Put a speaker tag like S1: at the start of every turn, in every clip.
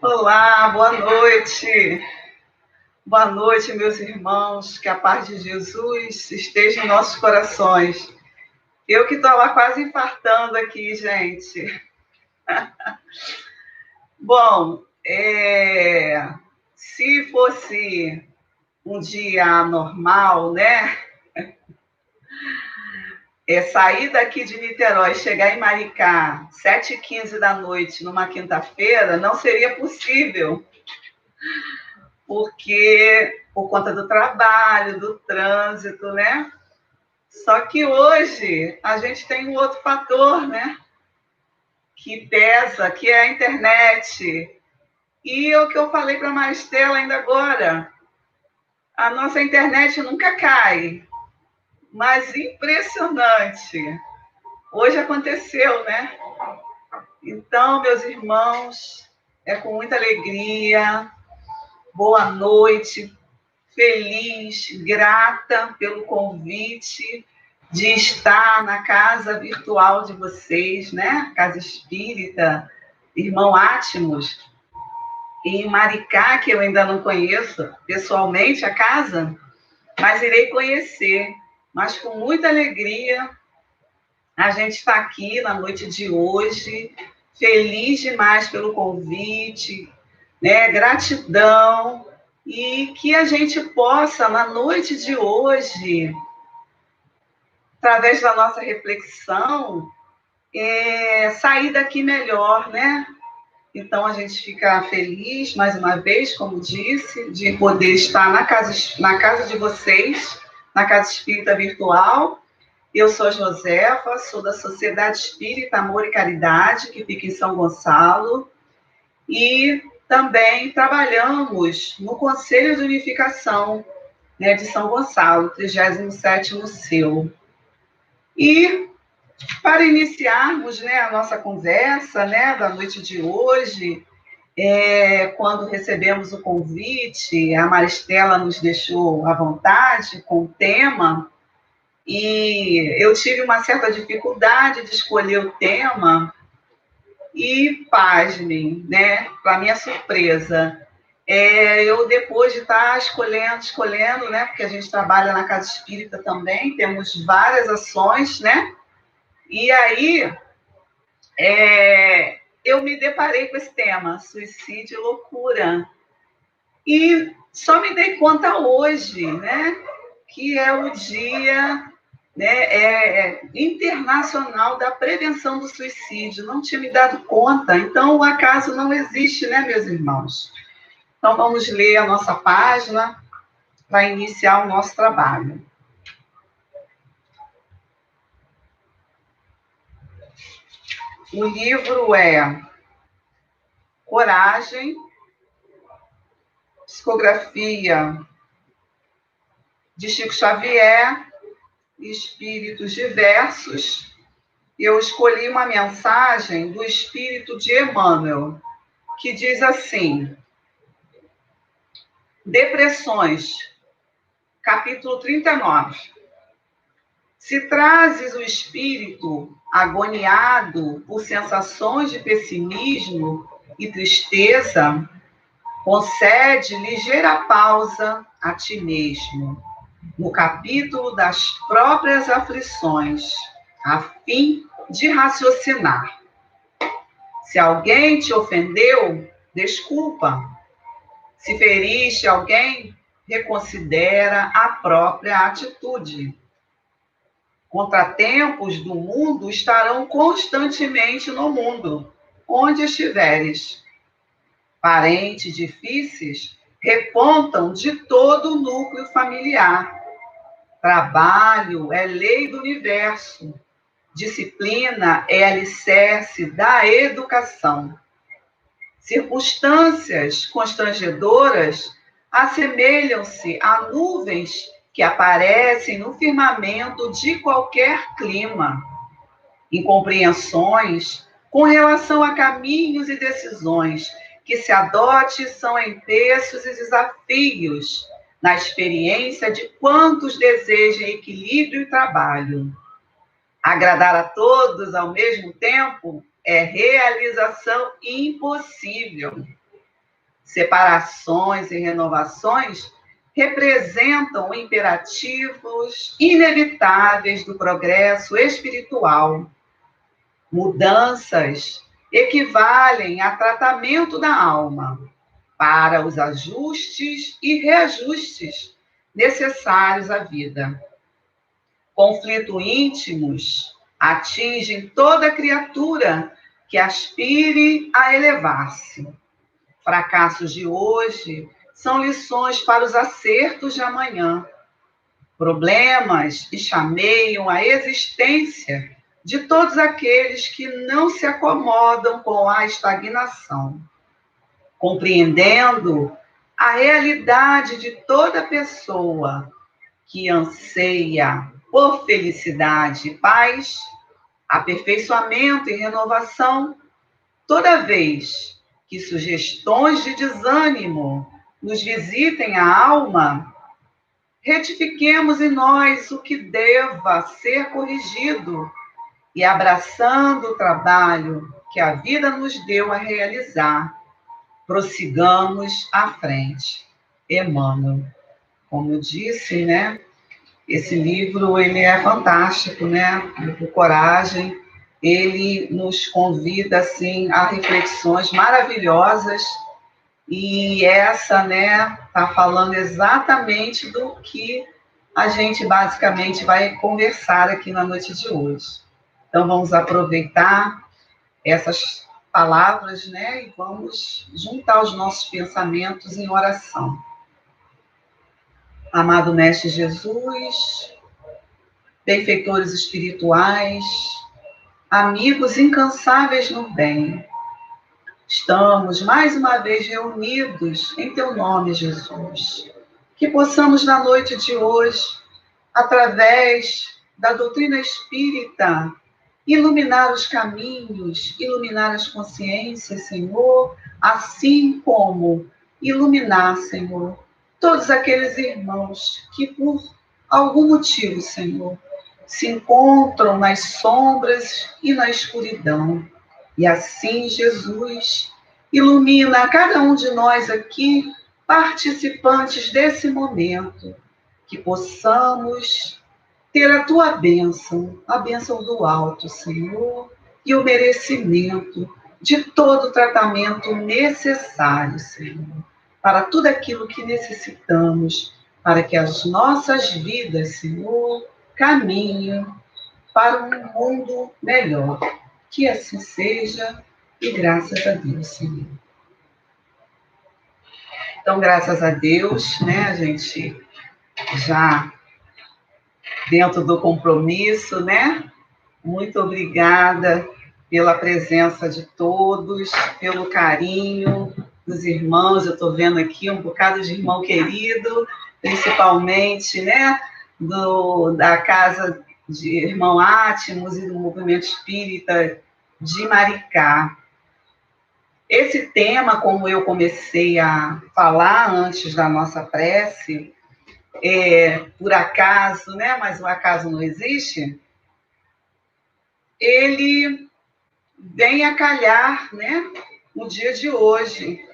S1: Olá, boa noite. Boa noite, meus irmãos. Que a paz de Jesus esteja em nossos corações. Eu que estou lá quase infartando aqui, gente. Bom, se fosse um dia normal, né? Sair daqui de Niterói, chegar em Maricá, 7h15 da noite, numa quinta-feira, não seria possível, porque por conta do trabalho, do trânsito, né? Só que hoje a gente tem um outro fator, né? Que pesa, que é a internet. E o que eu falei para a Maristela ainda agora, a nossa internet nunca cai, mas impressionante. Hoje aconteceu, né? Então, meus irmãos, é com muita alegria, boa noite, feliz, grata pelo convite de estar na casa virtual de vocês, né? Casa Espírita, Irmão Átmos, em Maricá, que eu ainda não conheço pessoalmente a casa, mas irei conhecer. Mas com muita alegria, a gente está aqui na noite de hoje, feliz demais pelo convite, né? Gratidão, e que a gente possa, na noite de hoje, através da nossa reflexão, sair daqui melhor, né? Então, a gente fica feliz, mais uma vez, como disse, de poder estar na casa de vocês, na Casa Espírita Virtual. Eu sou a Josefa, sou da Sociedade Espírita Amor e Caridade, que fica em São Gonçalo, e também trabalhamos no Conselho de Unificação, né, de São Gonçalo, 37º CEU. E para iniciarmos, né, a nossa conversa, né, da noite de hoje, quando recebemos o convite, a Maristela nos deixou à vontade com o tema, e eu tive uma certa dificuldade de escolher o tema, e pasmem, né, para minha surpresa, eu, depois de estar escolhendo, né, porque a gente trabalha na Casa Espírita também, temos várias ações, né, e aí eu me deparei com esse tema, suicídio e loucura. E só me dei conta hoje, né, que é o dia, né, internacional da prevenção do suicídio. Não tinha me dado conta. Então, o acaso não existe, né, meus irmãos? Então, vamos ler a nossa página para iniciar o nosso trabalho. O livro é Coragem, Psicografia de Chico Xavier, Espíritos Diversos. Eu escolhi uma mensagem do Espírito de Emmanuel, que diz assim: Depressões, capítulo 39. Se trazes o espírito agoniado por sensações de pessimismo e tristeza, concede ligeira pausa a ti mesmo, no capítulo das próprias aflições, a fim de raciocinar. Se alguém te ofendeu, desculpa. Se feriste alguém, reconsidera a própria atitude. Contratempos do mundo estarão constantemente no mundo, onde estiveres. Parentes difíceis repontam de todo o núcleo familiar. Trabalho é lei do universo. Disciplina é alicerce da educação. Circunstâncias constrangedoras assemelham-se a nuvens que aparecem no firmamento de qualquer clima. Incompreensões com relação a caminhos e decisões que se adote são empeços e desafios na experiência de quantos desejam equilíbrio e trabalho. Agradar a todos ao mesmo tempo é realização impossível. separações e renovações representam imperativos inevitáveis do progresso espiritual. Mudanças equivalem a tratamento da alma para os ajustes e reajustes necessários à vida. Conflitos íntimos atingem toda criatura que aspire a elevar-se. Fracassos de hoje são lições para os acertos de amanhã. Problemas chameiam a existência de todos aqueles que não se acomodam com a estagnação. Compreendendo a realidade de toda pessoa que anseia por felicidade e paz, aperfeiçoamento e renovação, toda vez que sugestões de desânimo nos visitem a alma, retifiquemos em nós o que deva ser corrigido e, abraçando o trabalho que a vida nos deu a realizar, prossigamos à frente. Emmanuel. Como eu disse, né? Esse livro, ele é fantástico, né? O Coragem, ele nos convida, assim, a reflexões maravilhosas, e essa, né, tá falando exatamente do que a gente basicamente vai conversar aqui na noite de hoje. Então, vamos aproveitar essas palavras, né, e vamos juntar os nossos pensamentos em oração. Amado Mestre Jesus, benfeitores espirituais, amigos incansáveis no bem, estamos mais uma vez reunidos em Teu nome, Jesus. Que possamos, na noite de hoje, através da doutrina espírita, iluminar os caminhos, iluminar as consciências, Senhor, assim como iluminar, Senhor, todos aqueles irmãos que, por algum motivo, Senhor, se encontram nas sombras e na escuridão. E assim, Jesus, ilumina cada um de nós aqui, participantes desse momento, que possamos ter a Tua bênção, a bênção do alto, Senhor, e o merecimento de todo o tratamento necessário, Senhor, para tudo aquilo que necessitamos, para que as nossas vidas, Senhor, caminhem para um mundo melhor. Que assim seja, e graças a Deus, Senhor. Então, graças a Deus, né, a gente já dentro do compromisso, né? Muito obrigada pela presença de todos, pelo carinho dos irmãos. Eu estou vendo aqui um bocado de irmão querido, principalmente, né, da casa de Irmão Átmos e do Movimento Espírita de Maricá. Esse tema, como eu comecei a falar antes da nossa prece, por acaso, né, mas o acaso não existe, ele vem a calhar, né, no dia de hoje.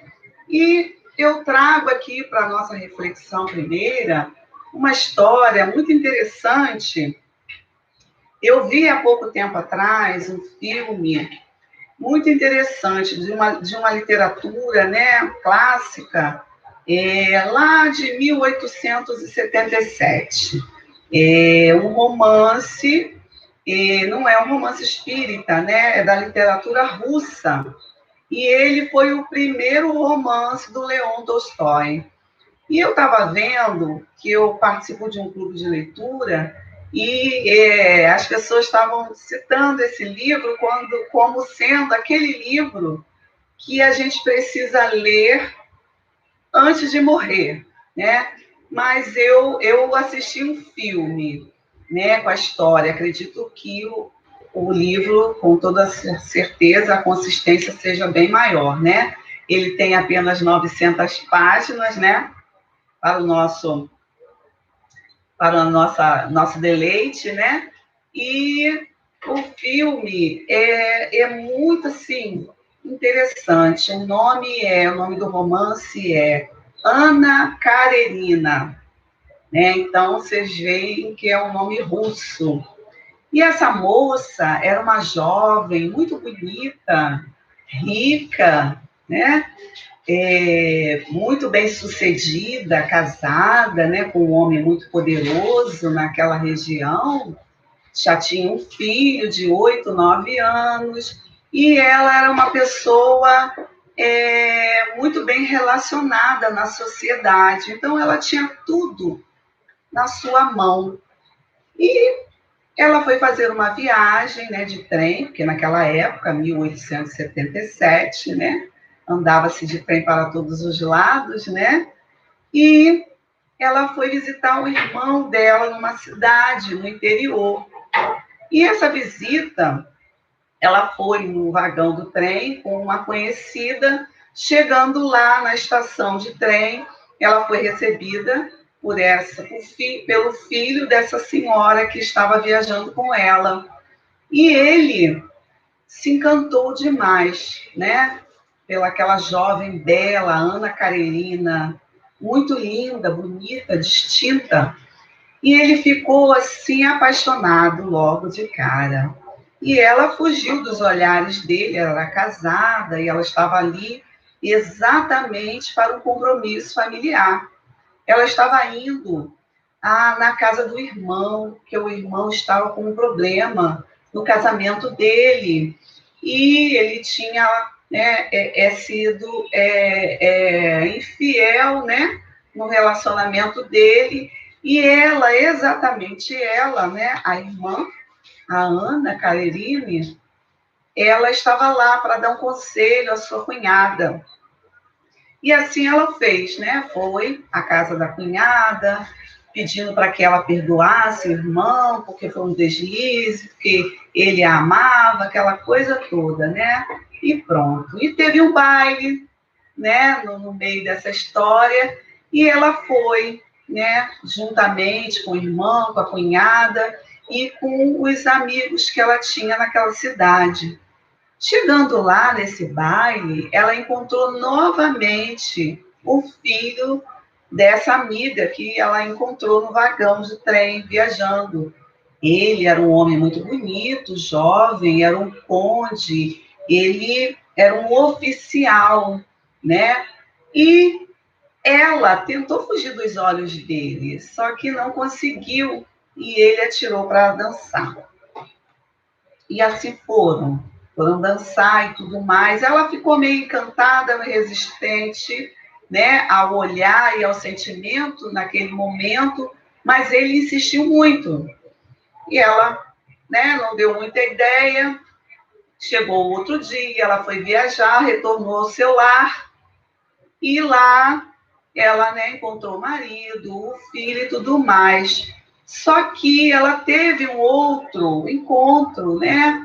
S1: E eu trago aqui para a nossa reflexão primeira uma história muito interessante. Eu vi há pouco tempo atrás um filme muito interessante de uma literatura, né, clássica, lá de 1877. Um romance, não é um romance espírita, né, é da literatura russa. E ele foi o primeiro romance do Leon Tolstói. E eu estava vendo que eu participo de um clube de leitura e as pessoas estavam citando esse livro como sendo aquele livro que a gente precisa ler antes de morrer, né? Mas eu assisti um filme, né, com a história. Acredito que o livro, com toda certeza, a consistência seja bem maior, né? Ele tem apenas 900 páginas, né? Para o nosso deleite, né? E o filme é muito, assim, interessante. O nome do romance é Ana Karenina, né? Então vocês veem que é um nome russo. E essa moça era uma jovem muito bonita, rica, né? Muito bem sucedida, casada, né? Com um homem muito poderoso naquela região. Já tinha um filho de 8, 9 anos, e ela era uma pessoa muito bem relacionada na sociedade. Então, ela tinha tudo na sua mão. E ela foi fazer uma viagem, né, de trem, porque naquela época, 1877, né, andava-se de trem para todos os lados, né? E ela foi visitar o irmão dela numa cidade no interior. E essa visita, ela foi no vagão do trem com uma conhecida. Chegando lá na estação de trem, ela foi recebida pelo filho dessa senhora que estava viajando com ela. E ele se encantou demais, né? Pelaquela jovem bela, Ana Karenina, muito linda, bonita, distinta. E ele ficou assim apaixonado logo de cara. E ela fugiu dos olhares dele, ela era casada e ela estava ali exatamente para um compromisso familiar. Ela estava indo na casa do irmão, que o irmão estava com um problema no casamento dele. E ele tinha sido infiel, né, no relacionamento dele. E ela, exatamente ela, né, a irmã, a Ana Carerini, ela estava lá para dar um conselho à sua cunhada. E assim ela fez, né? Foi à casa da cunhada, pedindo para que ela perdoasse o irmão, porque foi um deslize, porque ele a amava, aquela coisa toda, né? E pronto. E teve um baile, né, no meio dessa história, e ela foi, né, juntamente com o irmão, com a cunhada e com os amigos que ela tinha naquela cidade. Chegando lá nesse baile, ela encontrou novamente o filho dessa amiga que ela encontrou no vagão de trem viajando. Ele era um homem muito bonito, jovem, era um conde, ele era um oficial, né? E ela tentou fugir dos olhos dele, só que não conseguiu e ele atirou para dançar. E assim foram dançar e tudo mais. Ela ficou meio encantada, resistente, né, ao olhar e ao sentimento naquele momento, mas ele insistiu muito. E ela, né, não deu muita ideia. Chegou outro dia, ela foi viajar, retornou ao seu lar e lá ela, né, encontrou o marido, o filho e tudo mais. Só que ela teve um outro encontro, né,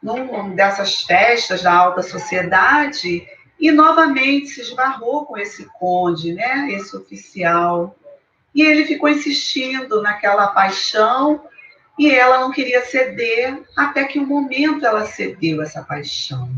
S1: numa dessas festas da alta sociedade e novamente se esbarrou com esse conde, né, esse oficial. E ele ficou insistindo naquela paixão e ela não queria ceder, até que um momento ela cedeu essa paixão.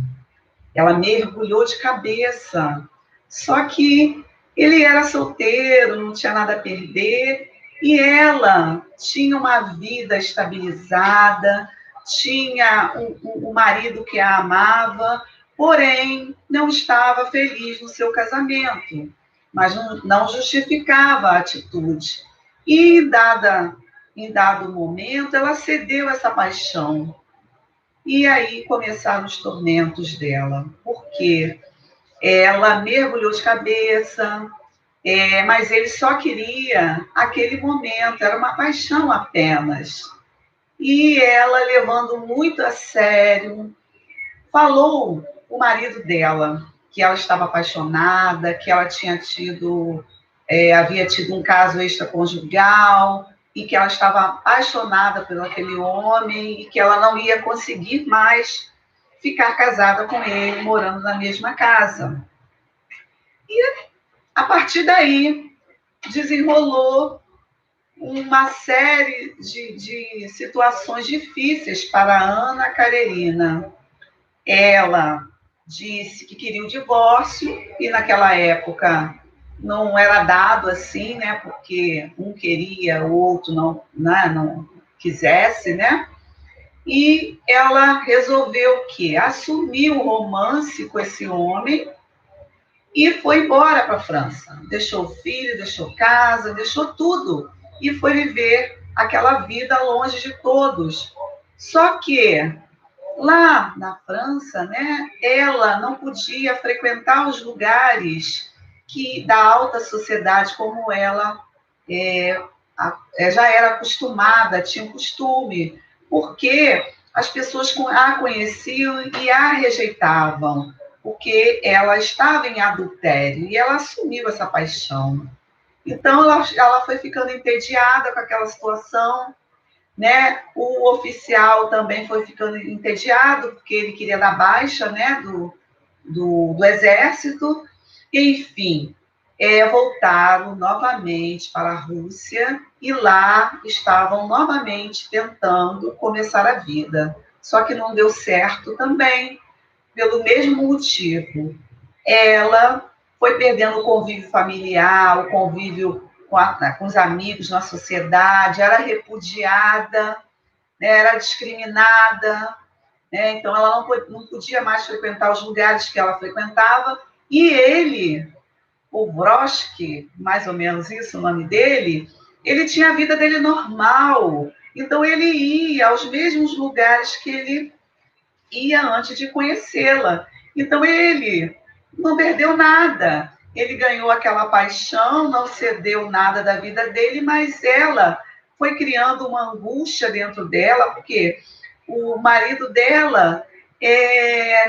S1: Ela mergulhou de cabeça. Só que ele era solteiro, não tinha nada a perder, e ela tinha uma vida estabilizada, tinha um marido que a amava, porém não estava feliz no seu casamento, mas não justificava a atitude. E em dado momento, ela cedeu essa paixão. E aí começaram os tormentos dela, porque ela mergulhou de cabeça, mas ele só queria aquele momento, era uma paixão apenas. E ela, levando muito a sério, falou o marido dela que ela estava apaixonada, que ela havia tido um caso extraconjugal e que ela estava apaixonada por aquele homem e que ela não ia conseguir mais ficar casada com ele, morando na mesma casa. E a partir daí desenrolou uma série de situações difíceis para a Ana Karenina. Ela disse que queria o divórcio, e naquela época não era dado assim, né? Porque um queria, o outro não quisesse, né? E ela resolveu o quê? Assumir o romance com esse homem e foi embora para a França. Deixou o filho, deixou casa, deixou tudo e foi viver aquela vida longe de todos. Só que lá na França, né, ela não podia frequentar os lugares da alta sociedade como ela já era acostumada, tinha um costume, porque as pessoas a conheciam e a rejeitavam, porque ela estava em adultério e ela assumiu essa paixão. Então ela foi ficando entediada com aquela situação, né? O oficial também foi ficando entediado, porque ele queria dar baixa, né, do exército. Enfim, voltaram novamente para a Rússia e lá estavam novamente tentando começar a vida. Só que não deu certo também, pelo mesmo motivo. Ela foi perdendo o convívio familiar, o convívio com os amigos na sociedade, era repudiada, né, era discriminada, né, então ela não podia mais frequentar os lugares que ela frequentava, e ele, o Brodsky, mais ou menos isso o nome dele, ele tinha a vida dele normal, então ele ia aos mesmos lugares que ele ia antes de conhecê-la. Então ele não perdeu nada. Ele ganhou aquela paixão, não cedeu nada da vida dele, mas ela foi criando uma angústia dentro dela, porque o marido dela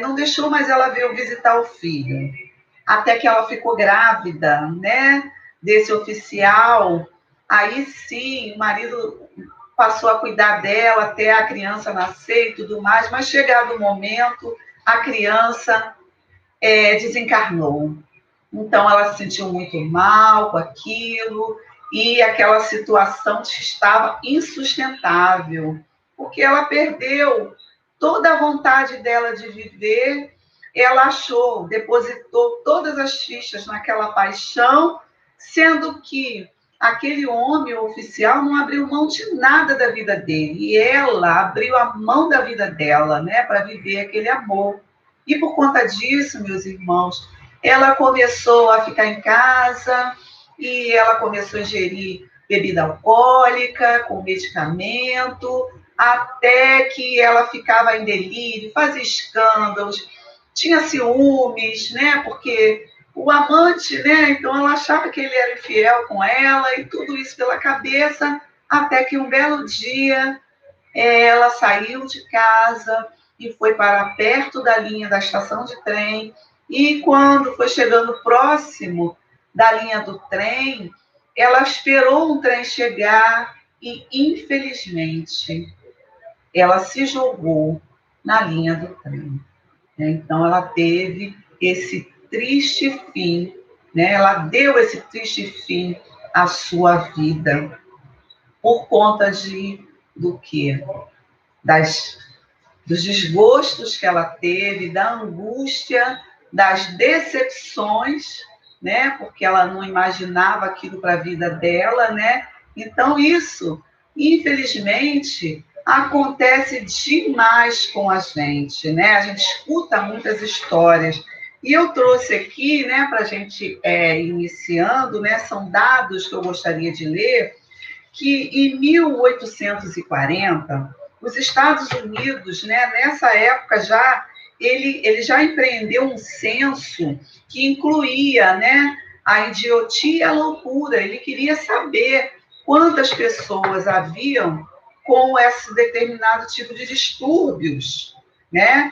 S1: não deixou mais ela vir visitar o filho. Até que ela ficou grávida, né, desse oficial. Aí sim, o marido passou a cuidar dela até a criança nascer e tudo mais, mas chegado o momento, a criança desencarnou. Então ela se sentiu muito mal com aquilo e aquela situação estava insustentável, porque ela perdeu toda a vontade dela de viver, ela achou, depositou todas as fichas naquela paixão, sendo que aquele homem oficial não abriu mão de nada da vida dele, e ela abriu a mão da vida dela, né, para viver aquele amor. E por conta disso, meus irmãos, ela começou a ficar em casa e ela começou a ingerir bebida alcoólica, com medicamento, até que ela ficava em delírio, fazia escândalos, tinha ciúmes, né? Porque o amante, né? Então ela achava que ele era infiel com ela e tudo isso pela cabeça, até que um belo dia ela saiu de casa e foi para perto da linha da estação de trem. E quando foi chegando próximo da linha do trem, ela esperou um trem chegar e, infelizmente, ela se jogou na linha do trem. Então, ela teve esse triste fim, né? Ela deu esse triste fim à sua vida por conta do quê? Dos desgostos que ela teve, da angústia, das decepções, né? Porque ela não imaginava aquilo para a vida dela, né? Então, isso, infelizmente, acontece demais com a gente, né? A gente escuta muitas histórias. E eu trouxe aqui, né, para a gente iniciando, né? São dados que eu gostaria de ler, que em 1840, os Estados Unidos, né, nessa época já, ele já empreendeu um censo que incluía, né, a idiotia e a loucura. Ele queria saber quantas pessoas haviam com esse determinado tipo de distúrbios, né?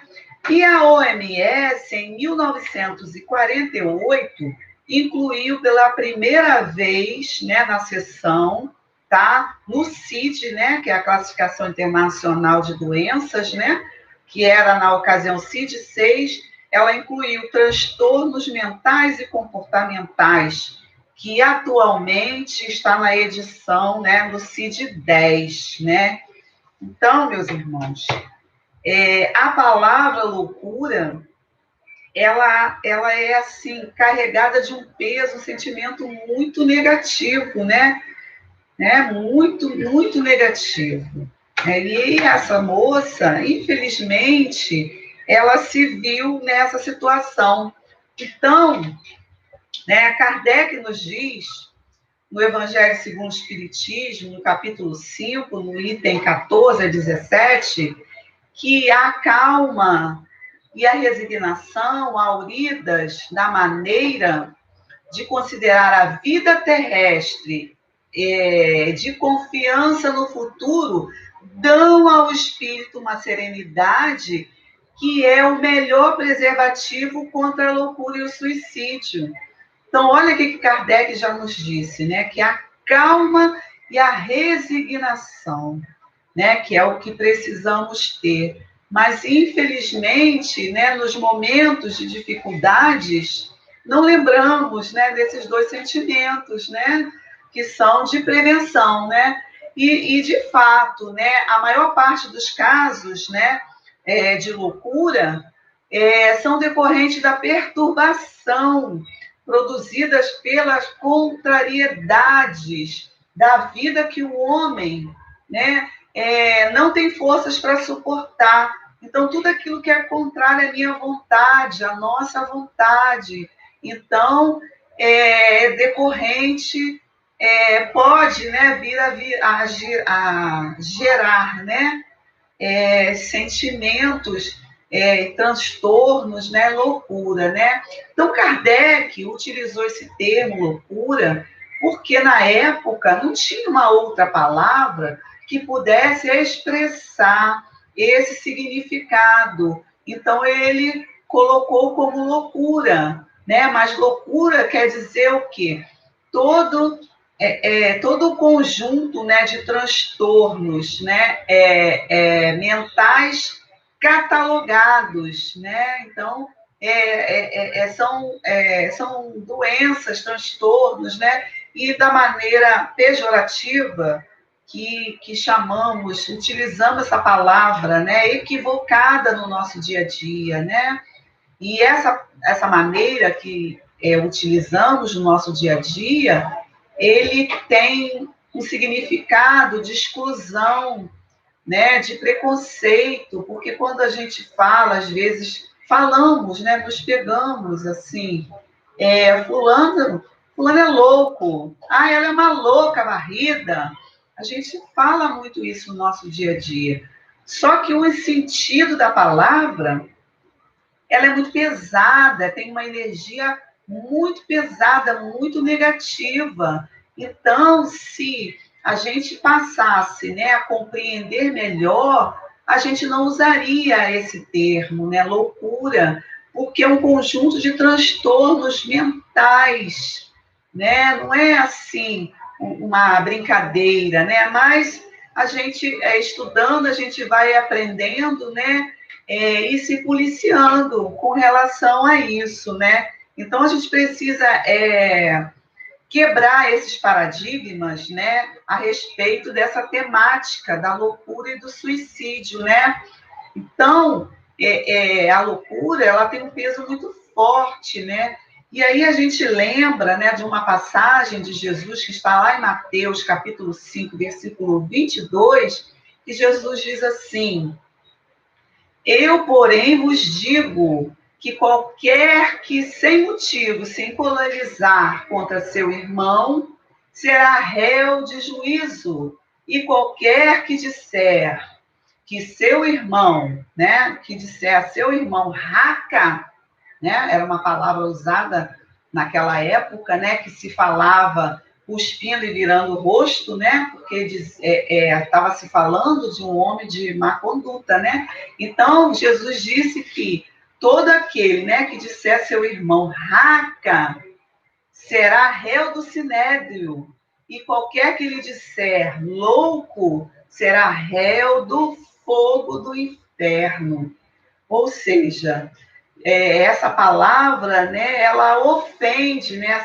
S1: E a OMS, em 1948, incluiu pela primeira vez, né, na seção, tá? No CID, né, que é a Classificação Internacional de Doenças, né, que era na ocasião CID-6, ela incluiu transtornos mentais e comportamentais, que atualmente está na edição, né, do CID-10, né? Então, meus irmãos, a palavra loucura, ela é assim carregada de um peso, um sentimento muito negativo, né? Muito, muito negativo. E essa moça, infelizmente, ela se viu nessa situação. Então, né, Kardec nos diz, no Evangelho segundo o Espiritismo, no capítulo 5, no item 14 a 17, que a calma e a resignação, auridas da maneira de considerar a vida terrestre, de confiança no futuro, dão ao espírito uma serenidade que é o melhor preservativo contra a loucura e o suicídio. Então, olha o que Kardec já nos disse, né? Que a calma e a resignação, né? Que é o que precisamos ter. Mas, infelizmente, né, nos momentos de dificuldades, não lembramos, né, desses dois sentimentos, né? Que são de prevenção, né? E de fato, né, a maior parte dos casos, né, de loucura são decorrentes da perturbação produzidas pelas contrariedades da vida que o homem, né, não tem forças para suportar. Então, tudo aquilo que é contrário à minha vontade, à nossa vontade, então, decorrente, pode, né, vir a gerar, né, sentimentos, transtornos, né, loucura, né? Então, Kardec utilizou esse termo loucura porque na época não tinha uma outra palavra que pudesse expressar esse significado. Então, ele colocou como loucura, né? Mas loucura quer dizer o quê? Todo o conjunto, né, de transtornos, né, mentais catalogados, né? Então, são doenças, transtornos, né? E da maneira pejorativa que chamamos, utilizamos essa palavra, né, equivocada no nosso dia a dia, né? E essa maneira que utilizamos no nosso dia a dia, ele tem um significado de exclusão, né, de preconceito, porque quando a gente fala, às vezes, falamos, né, nos pegamos assim, fulano é louco, ela é uma louca varrida. A gente fala muito isso no nosso dia a dia. Só que o sentido da palavra, ela é muito pesada, tem uma energia muito pesada, muito negativa. Então, se a gente passasse, né, a compreender melhor, a gente não usaria esse termo, né, loucura, porque é um conjunto de transtornos mentais, né? Não é assim uma brincadeira, né? Mas a gente estudando, a gente vai aprendendo, né? E se policiando com relação a isso, né? Então, a gente precisa quebrar esses paradigmas, né, a respeito dessa temática da loucura e do suicídio, né? Então, a loucura, ela tem um peso muito forte, né? E aí a gente lembra, né, de uma passagem de Jesus que está lá em Mateus, capítulo 5, versículo 22, que Jesus diz assim: eu, porém, vos digo que qualquer que sem motivo se encolerizar contra seu irmão será réu de juízo, e qualquer que disser que seu irmão, né, que disser a seu irmão raca, né, era uma palavra usada naquela época, né, que se falava cuspindo e virando o rosto, né, porque estava se falando de um homem de má conduta, né? Então, Jesus disse que todo aquele, né, que disser a seu irmão raca, será réu do sinédrio, e qualquer que lhe disser louco, será réu do fogo do inferno. Ou seja, essa palavra, né, ela ofende, né,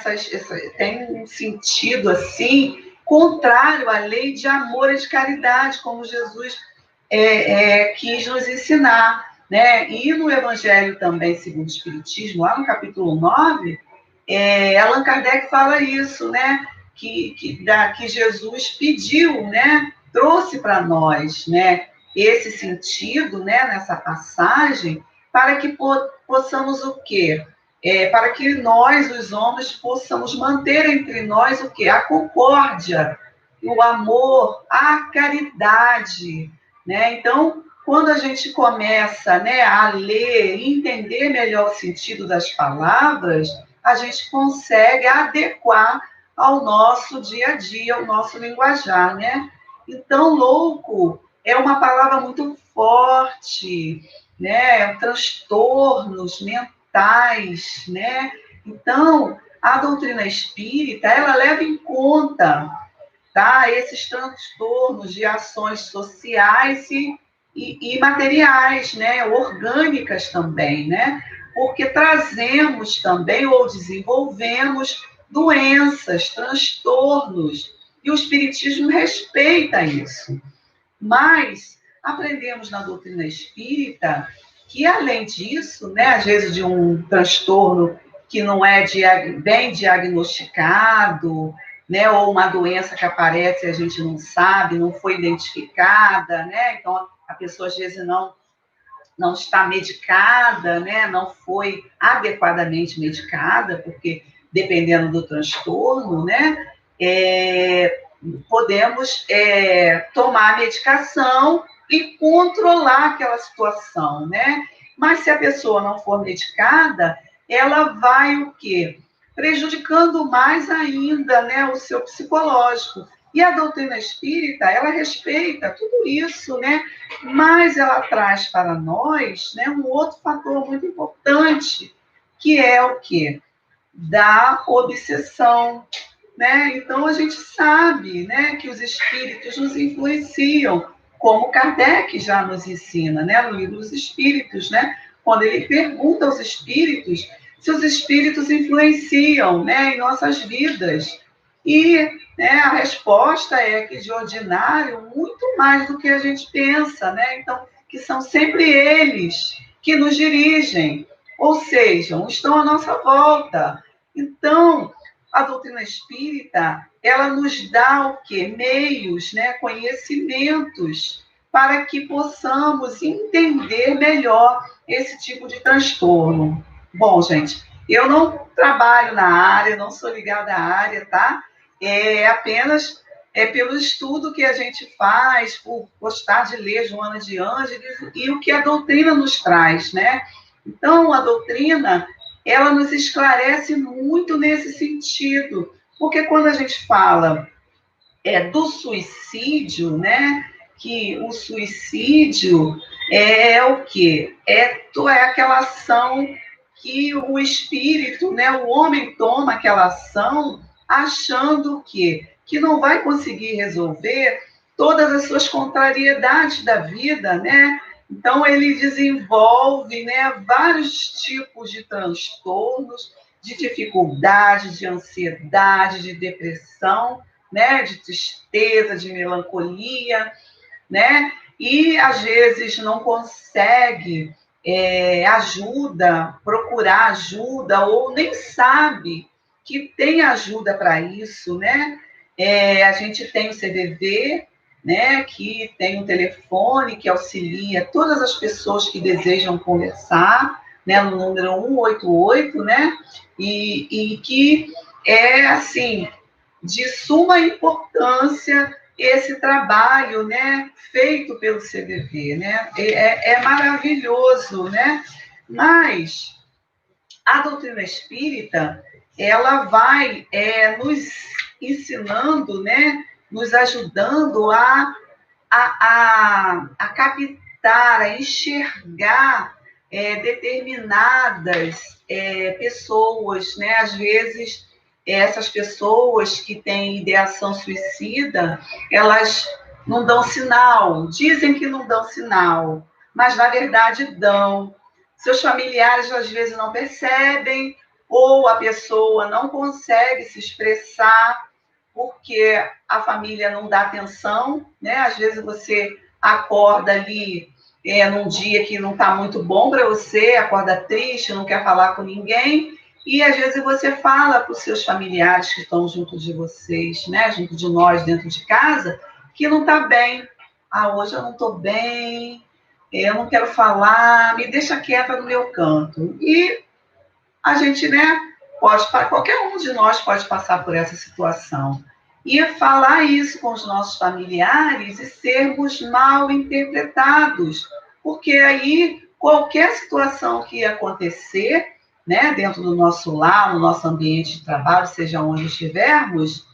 S1: tem um sentido assim contrário à lei de amor e de caridade, como Jesus quis nos ensinar. né? E no Evangelho também, segundo o Espiritismo, lá no capítulo 9, Allan Kardec fala isso, né? Que Jesus pediu, né? Trouxe para nós, né? Esse sentido, né? Nessa passagem, para que possamos o quê? Para que nós, os homens, possamos manter entre nós o quê? A concórdia, o amor, a caridade, né? Então, quando a gente começa, né, a ler e entender melhor o sentido das palavras, a gente consegue adequar ao nosso dia a dia, ao nosso linguajar, né? Então, louco é uma palavra muito forte, né? Transtornos mentais, né? Então, a doutrina espírita, ela leva em conta, tá, esses transtornos de ações sociais e materiais, né? Orgânicas também, né? Porque trazemos também ou desenvolvemos doenças, transtornos, e o Espiritismo respeita isso. Mas aprendemos na doutrina espírita que, além disso, né, às vezes de um transtorno que não é bem diagnosticado, né, ou uma doença que aparece e a gente não sabe, não foi identificada, né, então a pessoa às vezes não está medicada, né, não foi adequadamente medicada, porque dependendo do transtorno, né, podemos tomar a medicação e controlar aquela situação, né? Mas se a pessoa não for medicada, ela vai o quê? Prejudicando mais ainda, né, o seu psicológico. E a doutrina espírita, ela respeita tudo isso, né? Mas ela traz para nós, né, um outro fator muito importante, que é o quê? Da obsessão, né? Então a gente sabe, né, que os espíritos nos influenciam, como Kardec já nos ensina, né, no livro dos Espíritos, né, quando ele pergunta aos espíritos se os espíritos influenciam, né, em nossas vidas. E, né, a resposta é que de ordinário muito mais do que a gente pensa, né? Então, que são sempre eles que nos dirigem, ou seja, estão à nossa volta. Então, a doutrina espírita, ela nos dá o quê? Meios, né? Conhecimentos para que possamos entender melhor esse tipo de transtorno. Bom, gente, eu não trabalho na área, não sou ligada à área, tá? É apenas pelo estudo que a gente faz, por gostar de ler Joana de Ângeles e o que a doutrina nos traz, né? Então, a doutrina, ela nos esclarece muito nesse sentido, porque quando a gente fala do suicídio, né, que o suicídio é o quê? É aquela ação que o espírito, né, o homem toma aquela ação achando que não vai conseguir resolver todas as suas contrariedades da vida, né? Então ele desenvolve, né, vários tipos de transtornos, de dificuldade, de ansiedade, de depressão, né, de tristeza, de melancolia, né? E às vezes não consegue ajuda, procurar ajuda, ou nem sabe que tem ajuda para isso, né? A gente tem o CVV, né, que tem um telefone que auxilia todas as pessoas que desejam conversar, né, no número 188, né? E que é assim de suma importância esse trabalho, né, feito pelo CVV, né? É maravilhoso, né? Mas a doutrina espírita, ela vai nos ensinando, né, nos ajudando a captar, a enxergar determinadas pessoas, né? Às vezes, essas pessoas que têm ideação suicida, elas não dão sinal, dizem que não dão sinal, mas na verdade dão. Seus familiares às vezes não percebem, ou a pessoa não consegue se expressar porque a família não dá atenção, né? Às vezes você acorda ali num dia que não está muito bom para você, acorda triste, não quer falar com ninguém, e às vezes você fala para os seus familiares que estão junto de vocês, né, junto de nós dentro de casa, que não está bem. Ah, hoje eu não estou bem, eu não quero falar, me deixa quieta no meu canto. E a gente, né, qualquer um de nós pode passar por essa situação. E falar isso com os nossos familiares e sermos mal interpretados, porque aí qualquer situação que acontecer, né, dentro do nosso lar, no nosso ambiente de trabalho, seja onde estivermos,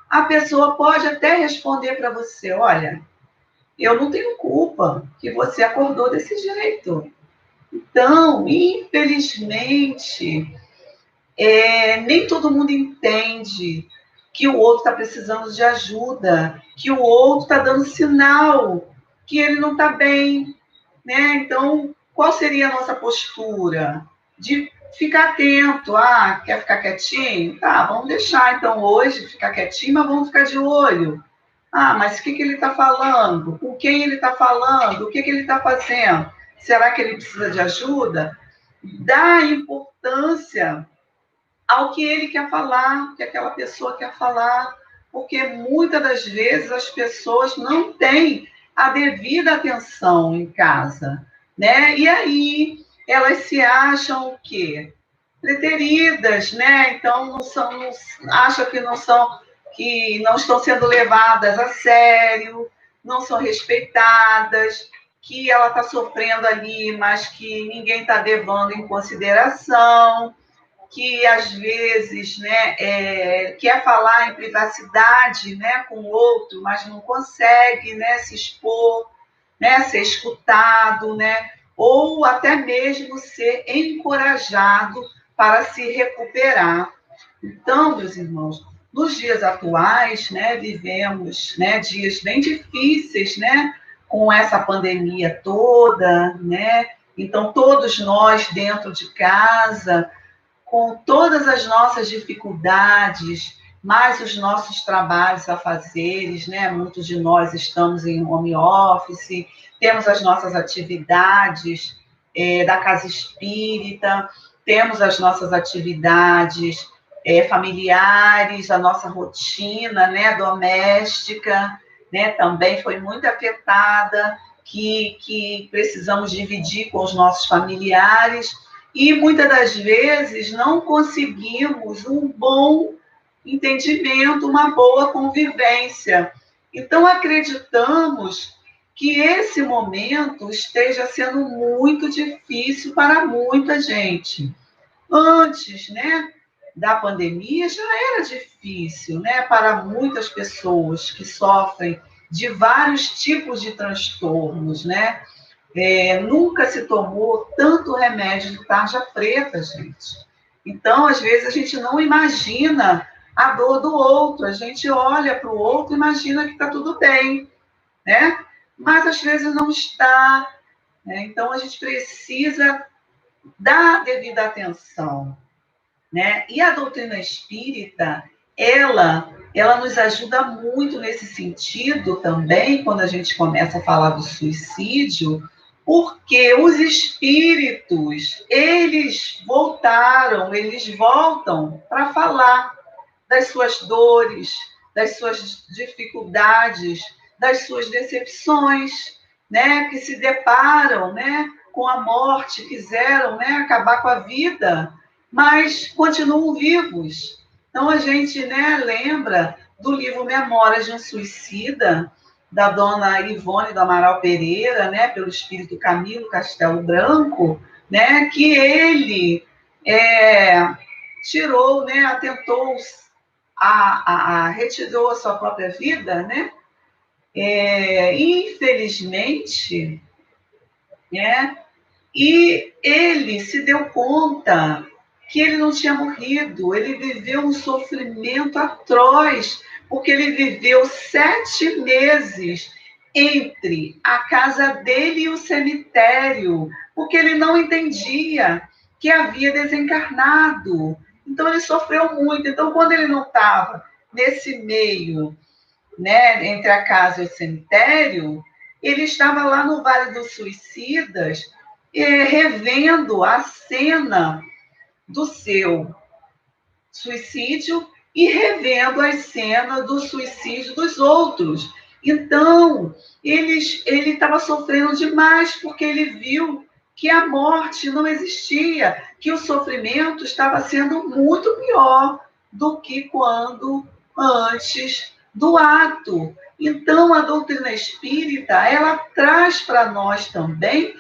S1: a pessoa pode até responder para você: olha, eu não tenho culpa que você acordou desse jeito. Então, infelizmente, nem todo mundo entende que o outro está precisando de ajuda, que o outro está dando sinal que ele não está bem, né? Então, qual seria a nossa postura? De ficar atento. Ah, quer ficar quietinho? Tá, vamos deixar então hoje ficar quietinho, mas vamos ficar de olho. Ah, mas o que ele está falando? Com quem ele está falando? O que ele está fazendo? Será que ele precisa de ajuda? Dá importância ao que ele quer falar, que aquela pessoa quer falar, porque muitas das vezes as pessoas não têm a devida atenção em casa, né? E aí elas se acham o quê? Preteridas, né? Então acham que não estão sendo levadas a sério, não são respeitadas, que ela está sofrendo ali, mas que ninguém está levando em consideração, que às vezes, né, quer falar em privacidade, né, com o outro, mas não consegue, né, se expor, né, ser escutado, né, ou até mesmo ser encorajado para se recuperar. Então, meus irmãos, nos dias atuais, né, vivemos, né, dias bem difíceis, né, com essa pandemia toda, né. Então, todos nós dentro de casa, com todas as nossas dificuldades, mais os nossos trabalhos a fazeres, né? Muitos de nós estamos em home office, temos as nossas atividades da casa espírita, temos as nossas atividades familiares, a nossa rotina, né, doméstica, né, também foi muito afetada, que precisamos dividir com os nossos familiares, e muitas das vezes não conseguimos um bom entendimento, uma boa convivência. Então, acreditamos que esse momento esteja sendo muito difícil para muita gente. Antes, né, da pandemia já era difícil, né, para muitas pessoas que sofrem de vários tipos de transtornos, né? Nunca se tomou tanto remédio de tarja preta, gente. Então, às vezes, a gente não imagina a dor do outro. A gente olha para o outro e imagina que está tudo bem, né? Mas, às vezes, não está. Né? Então, a gente precisa dar devida atenção, né? E a doutrina espírita, ela nos ajuda muito nesse sentido também, quando a gente começa a falar do suicídio, porque os espíritos, eles voltam para falar das suas dores, das suas dificuldades, das suas decepções, né, que se deparam, né, com a morte, quiseram, né, acabar com a vida, mas continuam vivos. Então a gente, né, lembra do livro Memórias de um Suicida, da dona Ivone do Amaral Pereira, né, pelo espírito Camilo Castelo Branco, né, que ele tirou, né, atentou retirou a sua própria vida, né? Infelizmente, né? E ele se deu conta que ele não tinha morrido, ele viveu um sofrimento atroz, porque ele viveu 7 meses entre a casa dele e o cemitério, porque ele não entendia que havia desencarnado. Então ele sofreu muito. Então, quando ele não estava nesse meio, né, entre a casa e o cemitério, ele estava lá no Vale dos Suicidas, revendo a cena do seu suicídio e revendo as cenas do suicídio dos outros. Então, ele estava sofrendo demais, porque ele viu que a morte não existia, que o sofrimento estava sendo muito pior do que quando antes do ato. Então, a doutrina espírita, ela traz para nós também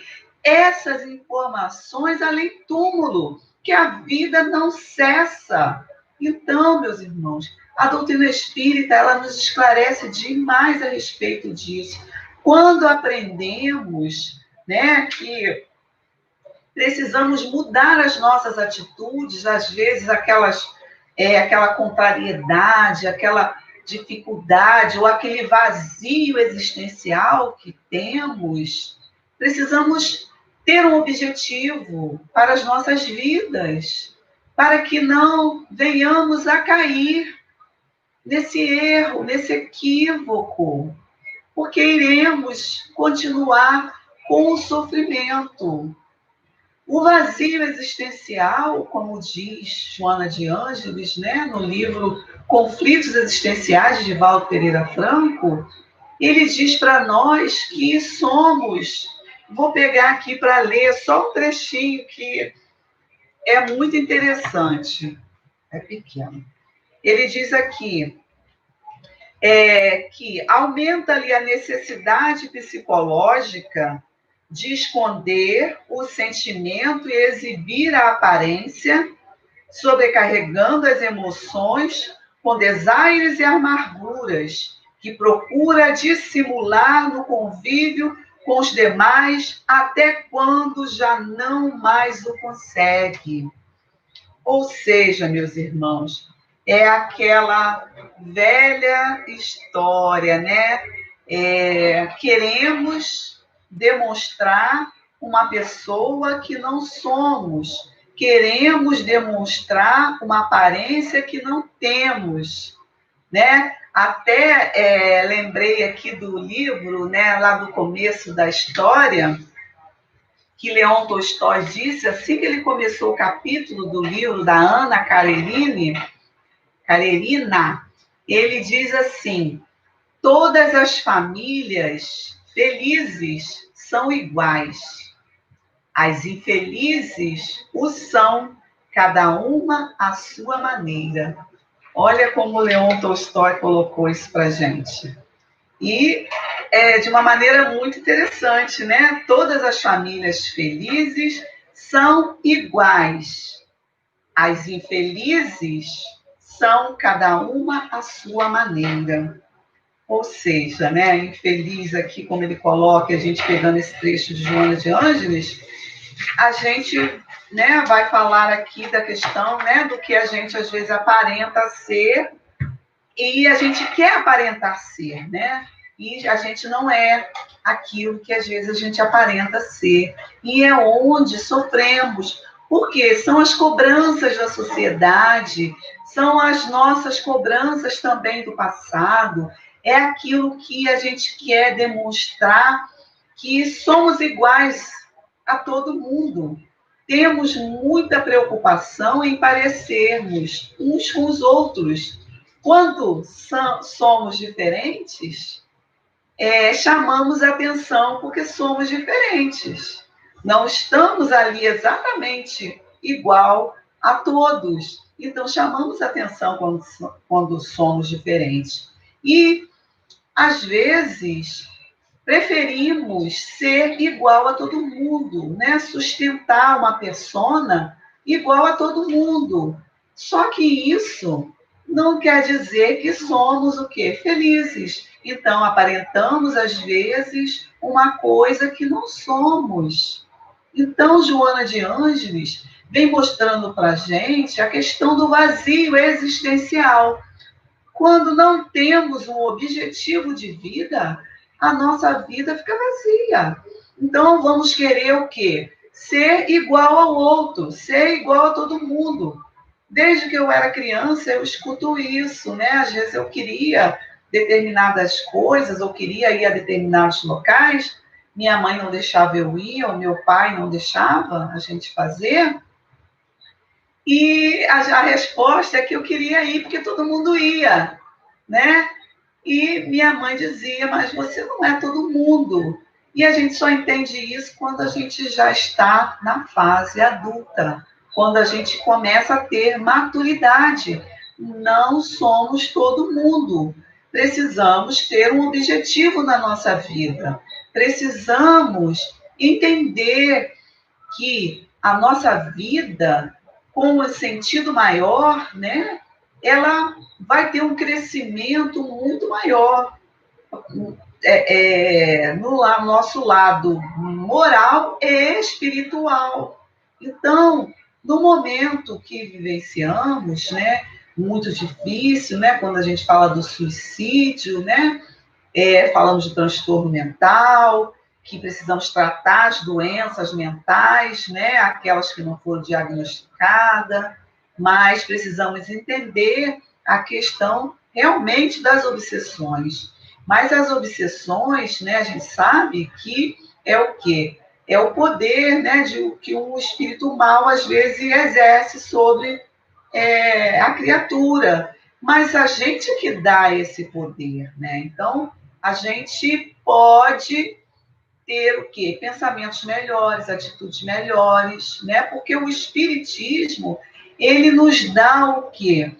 S1: essas informações além túmulo, que a vida não cessa. Então, meus irmãos, a doutrina espírita, ela nos esclarece demais a respeito disso. Quando aprendemos, né, que precisamos mudar as nossas atitudes, às vezes aquela contrariedade, aquela dificuldade ou aquele vazio existencial que temos, precisamos ter um objetivo para as nossas vidas, para que não venhamos a cair nesse erro, nesse equívoco, porque iremos continuar com o sofrimento. O vazio existencial, como diz Joana de Ângeles, né, no livro Conflitos Existenciais, de Valdo Pereira Franco, ele diz para nós que somos... Vou pegar aqui para ler só um trechinho que é muito interessante. É pequeno. Ele diz aqui que aumenta-lhe a necessidade psicológica de esconder o sentimento e exibir a aparência, sobrecarregando as emoções com desaires e amarguras, que procura dissimular no convívio com os demais até quando já não mais o consegue. Ou seja, meus irmãos, é aquela velha história, né? Queremos demonstrar uma pessoa que não somos, queremos demonstrar uma aparência que não temos, né? Até lembrei aqui do livro, né, lá do começo da história, que Leon Tolstói disse, assim que ele começou o capítulo do livro da Ana Karenina, ele diz assim: todas as famílias felizes são iguais, as infelizes o são, cada uma à sua maneira. Olha como Leon Tolstói colocou isso para a gente. E de uma maneira muito interessante, né? Todas as famílias felizes são iguais. As infelizes são cada uma à sua maneira. Ou seja, né? Infeliz aqui, como ele coloca, a gente pegando esse trecho de Joana de Ângeles, a gente, né, vai falar aqui da questão, né, do que a gente às vezes aparenta ser e a gente quer aparentar ser, né? E a gente não é aquilo que às vezes a gente aparenta ser. E é onde sofremos, porque são as cobranças da sociedade, são as nossas cobranças também do passado, é aquilo que a gente quer demonstrar que somos iguais a todo mundo. Temos muita preocupação em parecermos uns com os outros. Quando somos diferentes, chamamos atenção porque somos diferentes. Não estamos ali exatamente igual a todos. Então, chamamos atenção quando somos diferentes. E, às vezes, preferimos ser igual a todo mundo, né? Sustentar uma persona igual a todo mundo. Só que isso não quer dizer que somos o quê? Felizes. Então, aparentamos, às vezes, uma coisa que não somos. Então, Joana de Ângeles vem mostrando para a gente a questão do vazio existencial. Quando não temos um objetivo de vida, a nossa vida fica vazia. Então, vamos querer o quê? Ser igual ao outro, ser igual a todo mundo. Desde que eu era criança, eu escuto isso, né? Às vezes eu queria determinadas coisas, ou queria ir a determinados locais, minha mãe não deixava eu ir, ou meu pai não deixava a gente fazer, e a resposta é que eu queria ir porque todo mundo ia, né? E minha mãe dizia, mas você não é todo mundo. E a gente só entende isso quando a gente já está na fase adulta, quando a gente começa a ter maturidade. Não somos todo mundo. Precisamos ter um objetivo na nossa vida. Precisamos entender que a nossa vida, com um sentido maior, né, ela vai ter um crescimento muito maior no nosso lado moral e espiritual. Então, no momento que vivenciamos, né, muito difícil, né, quando a gente fala do suicídio, né, falamos de transtorno mental, que precisamos tratar as doenças mentais, né, aquelas que não foram diagnosticadas, mas precisamos entender a questão realmente das obsessões. Mas as obsessões, né, a gente sabe que é o quê? É o poder, né, que o espírito mal às vezes exerce sobre a criatura. Mas a gente que dá esse poder, né? Então, a gente pode ter o quê? Pensamentos melhores, atitudes melhores, né? Porque o espiritismo, ele nos dá o quê?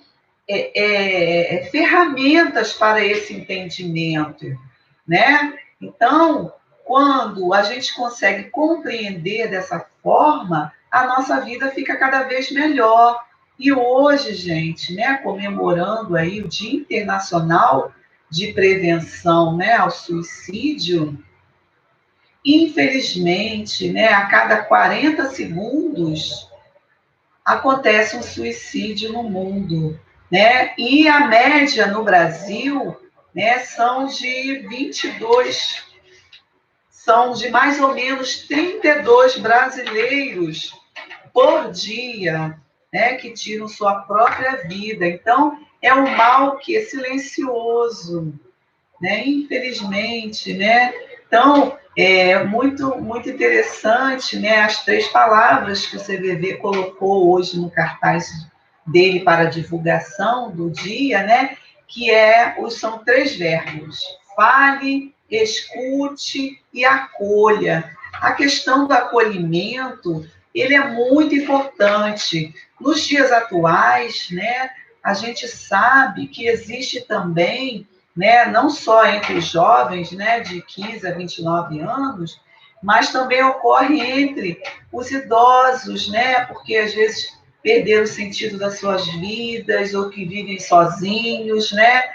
S1: Ferramentas para esse entendimento, né? Então, quando a gente consegue compreender dessa forma, a nossa vida fica cada vez melhor. E hoje, gente, né, comemorando aí o Dia Internacional de Prevenção, né, ao Suicídio, infelizmente, né, a cada 40 segundos acontece um suicídio no mundo, né? E a média no Brasil, né, são de mais ou menos 32 brasileiros por dia, né, que tiram sua própria vida. Então, é um mal que é silencioso, né? Infelizmente, né? Então, é muito interessante, né? As 3 palavras que o CVV colocou hoje no cartaz dele para divulgação do dia, né? Que são 3 verbos: fale, escute e acolha. A questão do acolhimento, ele é muito importante. Nos dias atuais, né? A gente sabe que existe também, né, não só entre os jovens, né, de 15 a 29 anos, mas também ocorre entre os idosos, né, porque às vezes perderam o sentido das suas vidas ou que vivem sozinhos, né?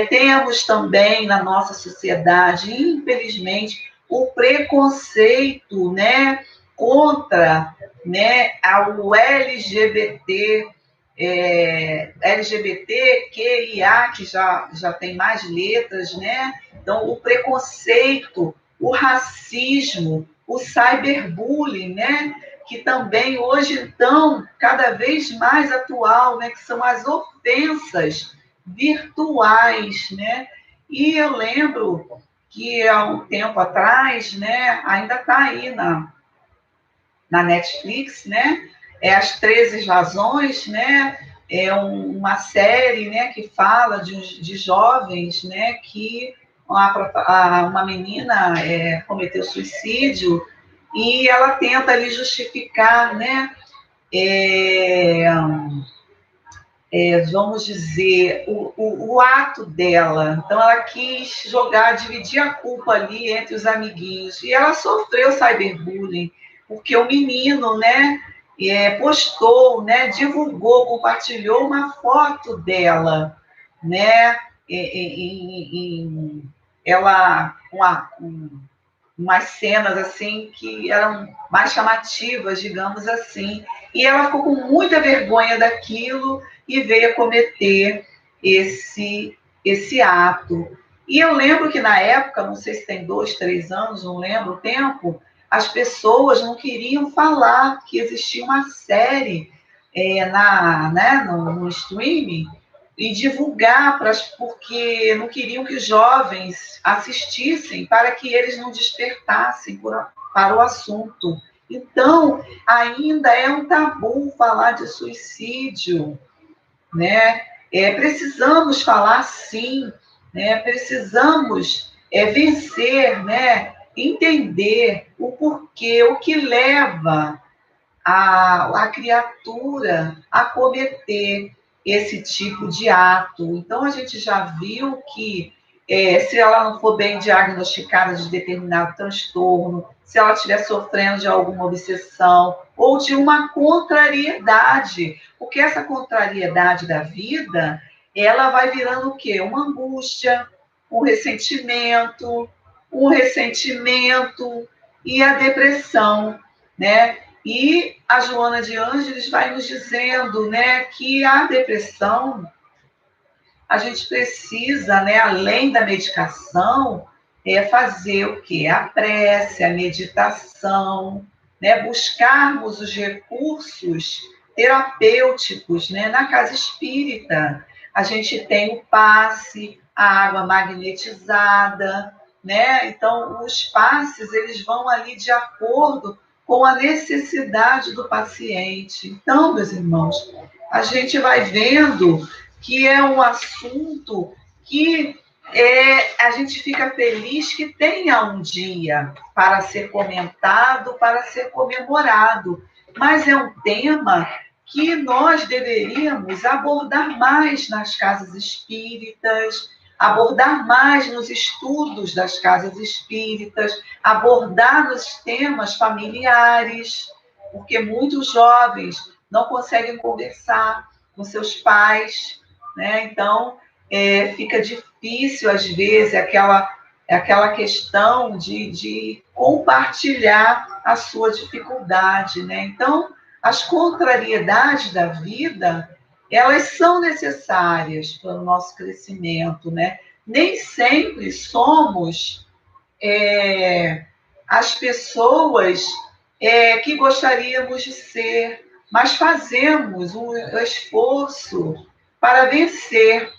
S1: Temos também na nossa sociedade, infelizmente, o preconceito, né, contra, né, o LGBT, LGBTQIA, que já tem mais letras, né? Então, o preconceito, o racismo, o cyberbullying, né? Que também hoje estão cada vez mais atual, né? Que são as ofensas virtuais, né? E eu lembro que há um tempo atrás, né? Ainda está aí na Netflix, né? As 13 Razões, né? É uma série, né, que fala de jovens, né, que uma menina cometeu suicídio e ela tenta ali justificar, né, vamos dizer, o ato dela. Então, ela quis dividir a culpa ali entre os amiguinhos. E ela sofreu cyberbullying, porque o menino, né, postou, né, divulgou, compartilhou uma foto dela, né, ela, umas cenas assim que eram mais chamativas, digamos assim. E ela ficou com muita vergonha daquilo e veio a cometer esse ato. E eu lembro que na época, não sei se tem 2, 3 anos, não lembro o tempo, as pessoas não queriam falar que existia uma série no streaming e divulgar, porque não queriam que os jovens assistissem para que eles não despertassem para o assunto. Então, ainda é um tabu falar de suicídio, né? Precisamos falar sim, né? Precisamos vencer, né? Entender o porquê, o que leva a criatura a cometer esse tipo de ato. Então, a gente já viu que se ela não for bem diagnosticada de determinado transtorno, se ela estiver sofrendo de alguma obsessão ou de uma contrariedade, porque essa contrariedade da vida, ela vai virando o quê? Uma angústia, um ressentimento e a depressão, né? E a Joana de Ângeles vai nos dizendo, né, que a depressão, a gente precisa, né, além da medicação, fazer o quê? A prece, a meditação, né, buscarmos os recursos terapêuticos, né, na casa espírita. A gente tem o passe, a água magnetizada, né? Então, os passes, eles vão ali de acordo com a necessidade do paciente. Então, meus irmãos, a gente vai vendo que é um assunto que a gente fica feliz que tenha um dia para ser comentado, para ser comemorado. Mas é um tema que nós deveríamos abordar mais nas casas espíritas, abordar mais nos estudos das casas espíritas, abordar nos temas familiares, porque muitos jovens não conseguem conversar com seus pais, né? Então, fica difícil, às vezes, aquela questão de compartilhar a sua dificuldade, né? Então, as contrariedades da vida, elas são necessárias para o nosso crescimento, né? Nem sempre somos as pessoas que gostaríamos de ser, mas fazemos um esforço para vencer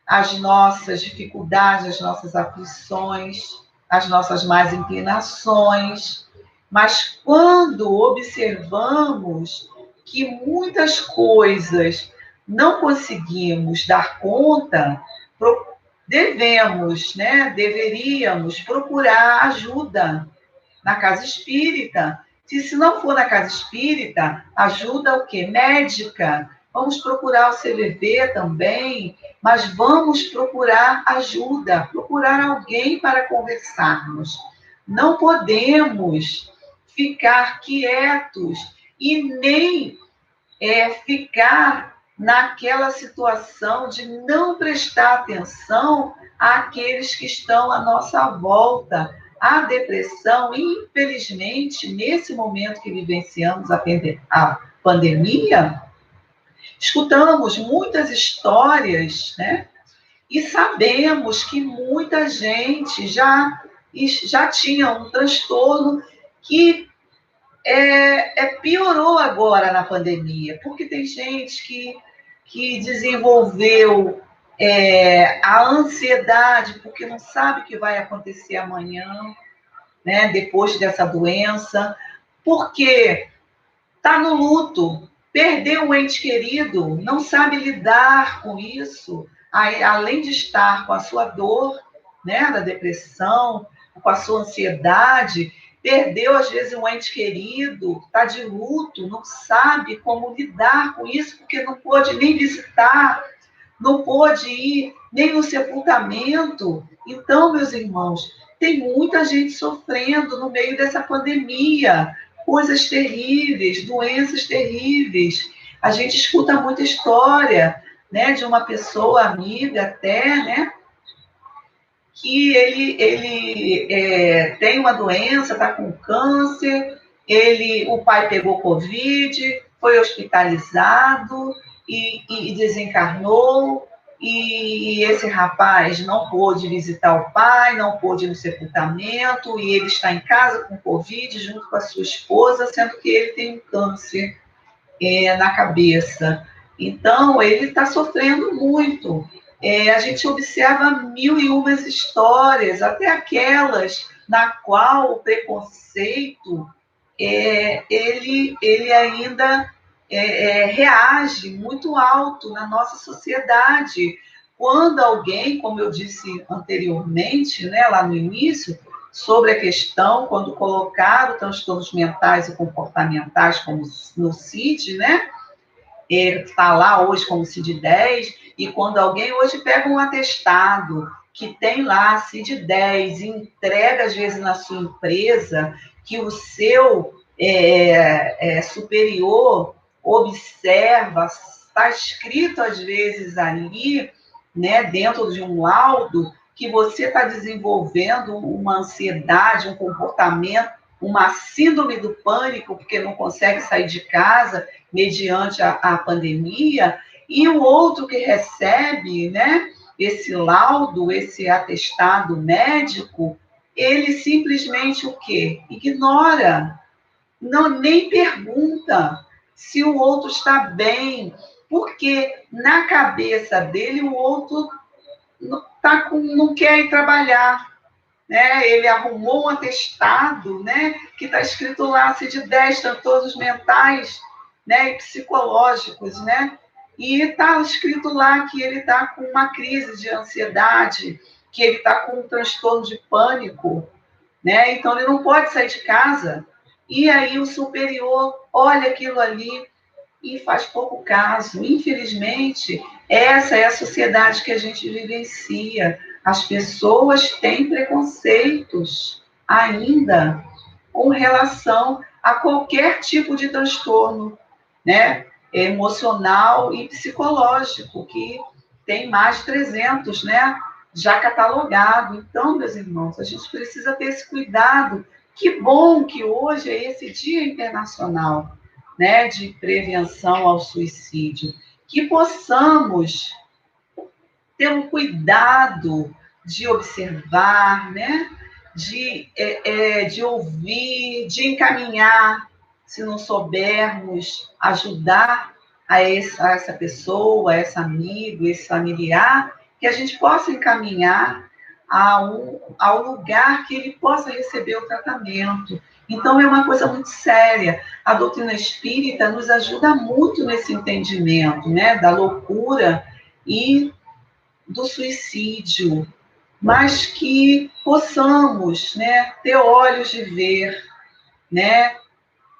S1: as nossas dificuldades, as nossas aflições, as nossas más inclinações. Mas quando observamos que muitas coisas não conseguimos dar conta, deveríamos procurar ajuda na casa espírita. Se não for na casa espírita, ajuda o quê? Médica. Vamos procurar o CVV também, mas vamos procurar ajuda, procurar alguém para conversarmos. Não podemos ficar quietos e nem ficar naquela situação de não prestar atenção àqueles que estão à nossa volta. A depressão, infelizmente, nesse momento que vivenciamos a pandemia, escutamos muitas histórias, né? E sabemos que muita gente já tinha um transtorno que piorou agora na pandemia, porque tem gente que desenvolveu a ansiedade, porque não sabe o que vai acontecer amanhã, né, depois dessa doença, porque está no luto, perdeu um ente querido, não sabe lidar com isso, além de estar com a sua dor, né, da depressão, com a sua ansiedade, perdeu, às vezes, um ente querido, está de luto, não sabe como lidar com isso, porque não pôde nem visitar, não pôde ir nem no sepultamento. Então, meus irmãos, tem muita gente sofrendo no meio dessa pandemia, coisas terríveis, doenças terríveis. A gente escuta muita história, né, de uma pessoa amiga até, né, que ele tem uma doença, está com câncer, o pai pegou Covid, foi hospitalizado e desencarnou, e esse rapaz não pôde visitar o pai, não pôde ir no sepultamento, e ele está em casa com Covid junto com a sua esposa, sendo que ele tem um câncer na cabeça. Então, ele está sofrendo muito. A gente observa mil e umas histórias, até aquelas na qual o preconceito ele ainda reage muito alto na nossa sociedade. Quando alguém, como eu disse anteriormente, né, lá no início, sobre a questão, quando colocaram transtornos mentais e comportamentais como no CID, né, está lá hoje como CID-10, e quando alguém hoje pega um atestado que tem lá CID-10 e entrega, às vezes, na sua empresa, que o seu superior observa, está escrito, às vezes, ali, né, dentro de um laudo, que você está desenvolvendo uma ansiedade, um comportamento, uma síndrome do pânico, porque não consegue sair de casa, mediante a pandemia, e o outro que recebe, né, esse laudo, esse atestado médico, ele simplesmente o quê? Ignora, não nem pergunta se o outro está bem, porque na cabeça dele o outro não quer ir trabalhar, né? Ele arrumou um atestado, né, que está escrito lá, CID-10, transtornos mentais, né, e psicológicos, né? E está escrito lá que ele está com uma crise de ansiedade, que ele está com um transtorno de pânico, né? Então ele não pode sair de casa. E aí o superior olha aquilo ali e faz pouco caso. Infelizmente, essa é a sociedade que a gente vivencia. As pessoas têm preconceitos ainda com relação a qualquer tipo de transtorno, né? Emocional e psicológico, que tem mais de 300, né? Já catalogado. Então, meus irmãos, a gente precisa ter esse cuidado. Que bom que hoje é esse Dia Internacional, né, de prevenção ao suicídio, que possamos ter um cuidado de observar, né, de ouvir, de encaminhar, se não soubermos, ajudar a essa pessoa, a esse amigo, esse familiar, que a gente possa encaminhar ao lugar que ele possa receber o tratamento. Então, é uma coisa muito séria. A doutrina espírita nos ajuda muito nesse entendimento, né, da loucura e do suicídio, mas que possamos, né, ter olhos de ver, né,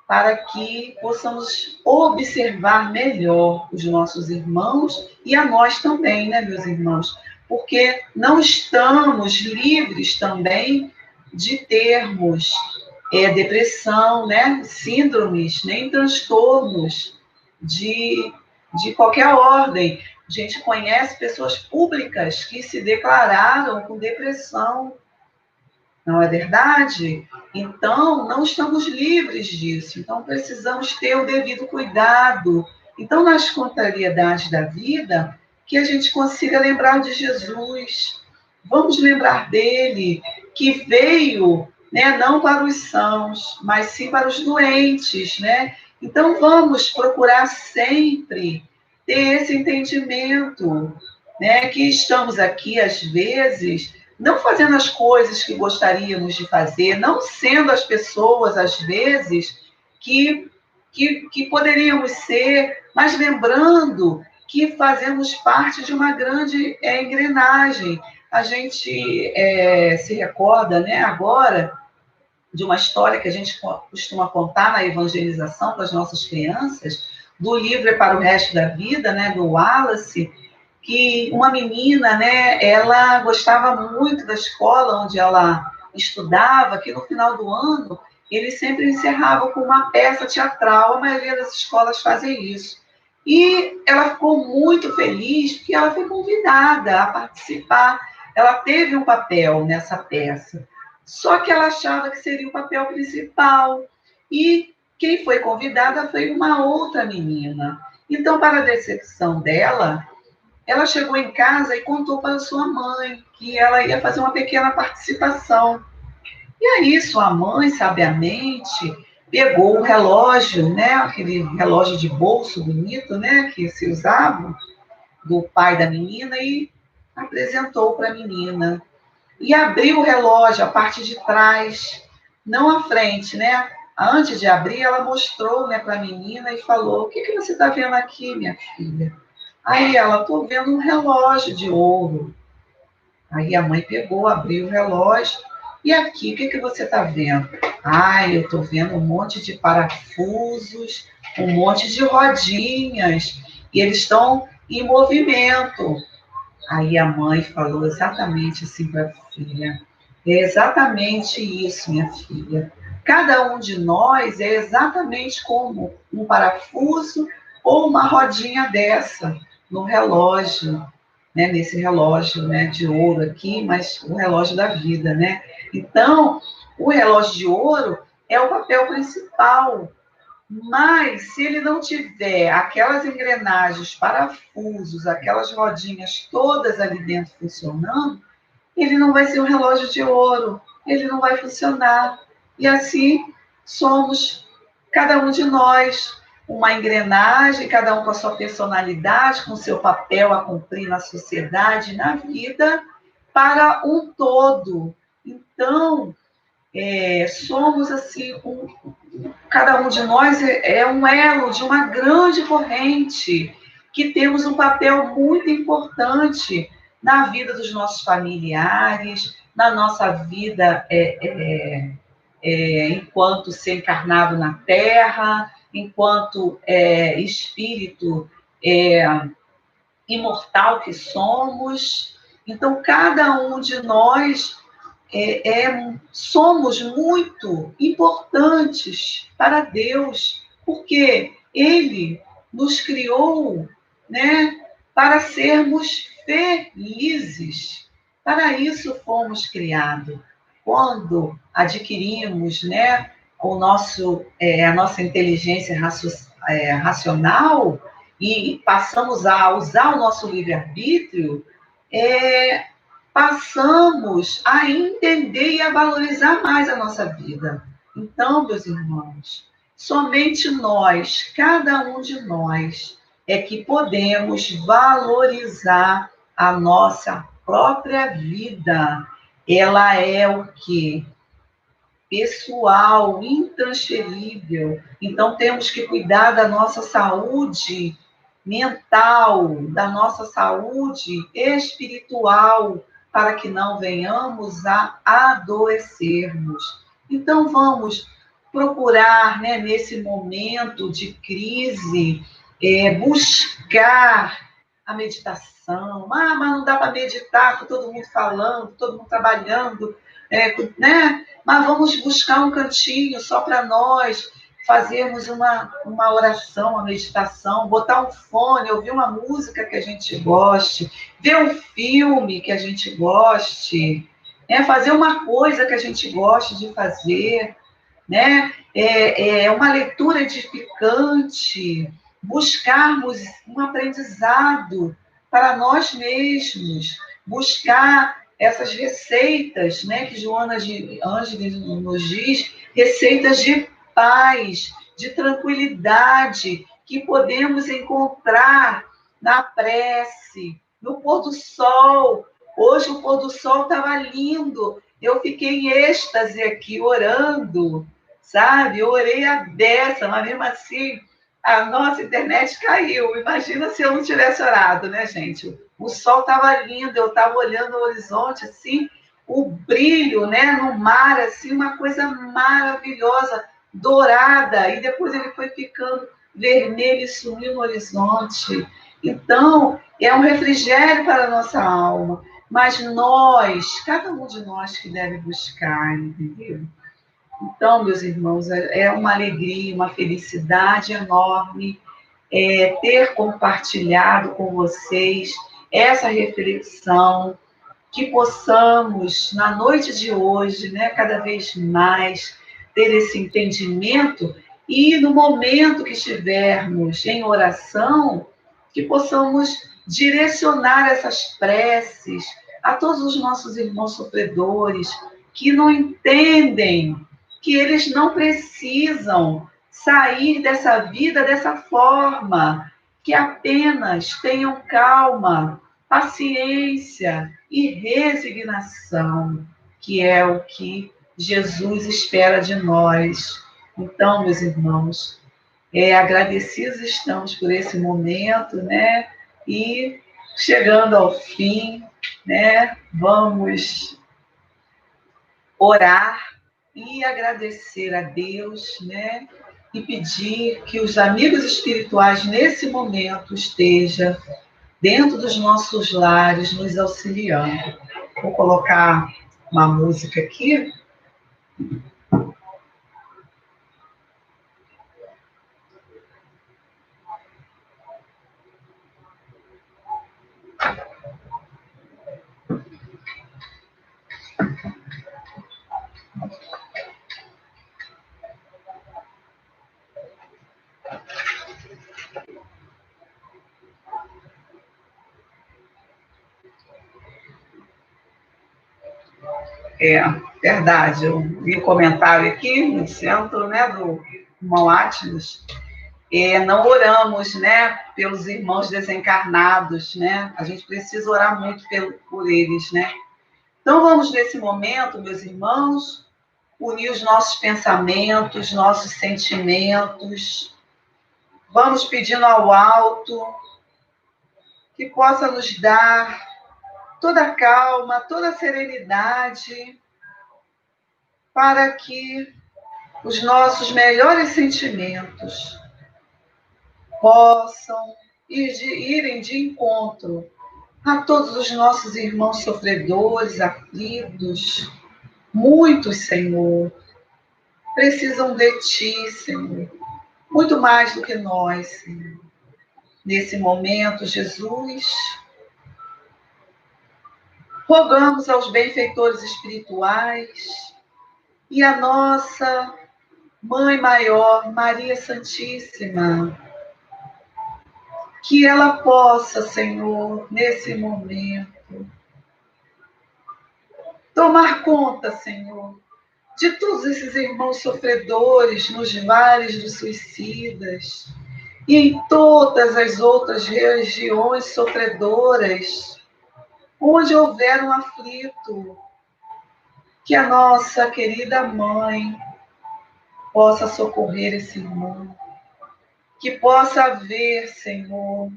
S1: para que possamos observar melhor os nossos irmãos e a nós também, né, meus irmãos? Porque não estamos livres também de termos depressão, né, síndromes, nem transtornos de qualquer ordem. A gente conhece pessoas públicas que se declararam com depressão, não é verdade? Então, não estamos livres disso. Então, precisamos ter o devido cuidado. Então, nas contrariedades da vida, que a gente consiga lembrar de Jesus. Vamos lembrar dele, que veio, né, não para os sãos, mas sim para os doentes, né? Então, vamos procurar sempre ter esse entendimento, né? Que estamos aqui, às vezes, não fazendo as coisas que gostaríamos de fazer, não sendo as pessoas, às vezes, que poderíamos ser, mas lembrando que fazemos parte de uma grande engrenagem. A gente se recorda, né, agora, de uma história que a gente costuma contar na evangelização para as nossas crianças, do livro É para o Resto da Vida, né, do Wallace, que uma menina, né, ela gostava muito da escola onde ela estudava, que no final do ano eles sempre encerravam com uma peça teatral, a maioria das escolas fazem isso. E ela ficou muito feliz porque ela foi convidada a participar, ela teve um papel nessa peça, só que ela achava que seria o papel principal, e quem foi convidada foi uma outra menina. Então, para a decepção dela, ela chegou em casa e contou para sua mãe que ela ia fazer uma pequena participação. E aí, sua mãe, sabiamente, pegou o relógio, né, aquele relógio de bolso bonito, né, que se usava, do pai da menina, e apresentou para a menina. E abriu o relógio, a parte de trás, não a frente, né? Antes de abrir, ela mostrou, né, para a menina e falou: "O que que você está vendo aqui, minha filha?" Aí ela: "Estou vendo um relógio de ouro." Aí a mãe pegou, abriu o relógio. "E aqui, o que que você está vendo?" "Ai, eu estou vendo um monte de parafusos, um monte de rodinhas, e eles estão em movimento." Aí a mãe falou exatamente assim para a filha: "É exatamente isso, minha filha. Cada um de nós é exatamente como um parafuso ou uma rodinha dessa no relógio, né? Nesse relógio, né, de ouro aqui, mas o relógio da vida, né? Então, o relógio de ouro é o papel principal, mas se ele não tiver aquelas engrenagens, parafusos, aquelas rodinhas todas ali dentro funcionando, ele não vai ser um relógio de ouro, ele não vai funcionar. E assim somos cada um de nós, uma engrenagem, cada um com a sua personalidade, com o seu papel a cumprir na sociedade, na vida, para um todo. Então, somos assim cada um de nós é um elo de uma grande corrente, que temos um papel muito importante na vida dos nossos familiares, na nossa vida enquanto ser encarnado na Terra, enquanto espírito é, imortal que somos. Então, cada um de nós somos muito importantes para Deus, porque Ele nos criou, né, para sermos felizes. Para isso fomos criados. Quando adquirimos, né, a nossa inteligência racional e passamos a usar o nosso livre-arbítrio, é, passamos a entender e a valorizar mais a nossa vida. Então, meus irmãos, somente nós, cada um de nós, é que podemos valorizar a nossa própria vida. Ela é o que? Pessoal, intransferível. Então, temos que cuidar da nossa saúde mental, da nossa saúde espiritual, para que não venhamos a adoecermos. Então, vamos procurar, né, nesse momento de crise, buscar a meditação. Mas não dá para meditar com todo mundo falando, todo mundo trabalhando, né? Mas vamos buscar um cantinho só para nós, fazermos uma oração, uma meditação, botar um fone, ouvir uma música que a gente goste, ver um filme que a gente goste, né? Fazer uma coisa que a gente goste de fazer, né? Uma leitura edificante, buscarmos um aprendizado para nós mesmos, buscar essas receitas, né, que Joana de Ângeles nos diz, receitas de paz, de tranquilidade, que podemos encontrar na prece, no pôr do sol. Hoje o pôr do sol estava lindo, eu fiquei em êxtase aqui orando, sabe? Eu orei a beça, mas mesmo assim a nossa internet caiu. Imagina se eu não tivesse orado, né, gente? O sol estava lindo, eu estava olhando o horizonte, assim, o brilho, né, no mar, assim, uma coisa maravilhosa, dourada, e depois ele foi ficando vermelho e sumiu no horizonte. Então, é um refrigério para a nossa alma. Mas nós, cada um de nós que deve buscar, entendeu? Então, meus irmãos, é uma alegria, uma felicidade enorme ter compartilhado com vocês essa reflexão, que possamos, na noite de hoje, né, cada vez mais ter esse entendimento e no momento que estivermos em oração, que possamos direcionar essas preces a todos os nossos irmãos sofredores que não entendem que eles não precisam sair dessa vida dessa forma, que apenas tenham calma, paciência e resignação, que é o que Jesus espera de nós. Então, meus irmãos, agradecidos estamos por esse momento, né? E chegando ao fim, né? Vamos orar e agradecer a Deus, né? E pedir que os amigos espirituais nesse momento estejam dentro dos nossos lares nos auxiliando. Vou colocar uma música aqui. É verdade, eu vi um comentário aqui no centro, né, do irmão Atlas. Não oramos, né, pelos irmãos desencarnados, né? A gente precisa orar muito por eles, né? Então vamos nesse momento, meus irmãos, unir os nossos pensamentos, nossos sentimentos. Vamos pedindo ao alto que possa nos dar toda a calma, toda a serenidade, para que os nossos melhores sentimentos possam irem de encontro a todos os nossos irmãos sofredores, aflitos. Muitos, Senhor, precisam de Ti, Senhor, muito mais do que nós, Senhor. Nesse momento, Jesus, rogamos aos benfeitores espirituais e à nossa Mãe Maior, Maria Santíssima, que ela possa, Senhor, nesse momento, tomar conta, Senhor, de todos esses irmãos sofredores nos vales dos suicidas e em todas as outras regiões sofredoras, onde houver um aflito, que a nossa querida Mãe possa socorrer esse irmão, que possa haver, Senhor,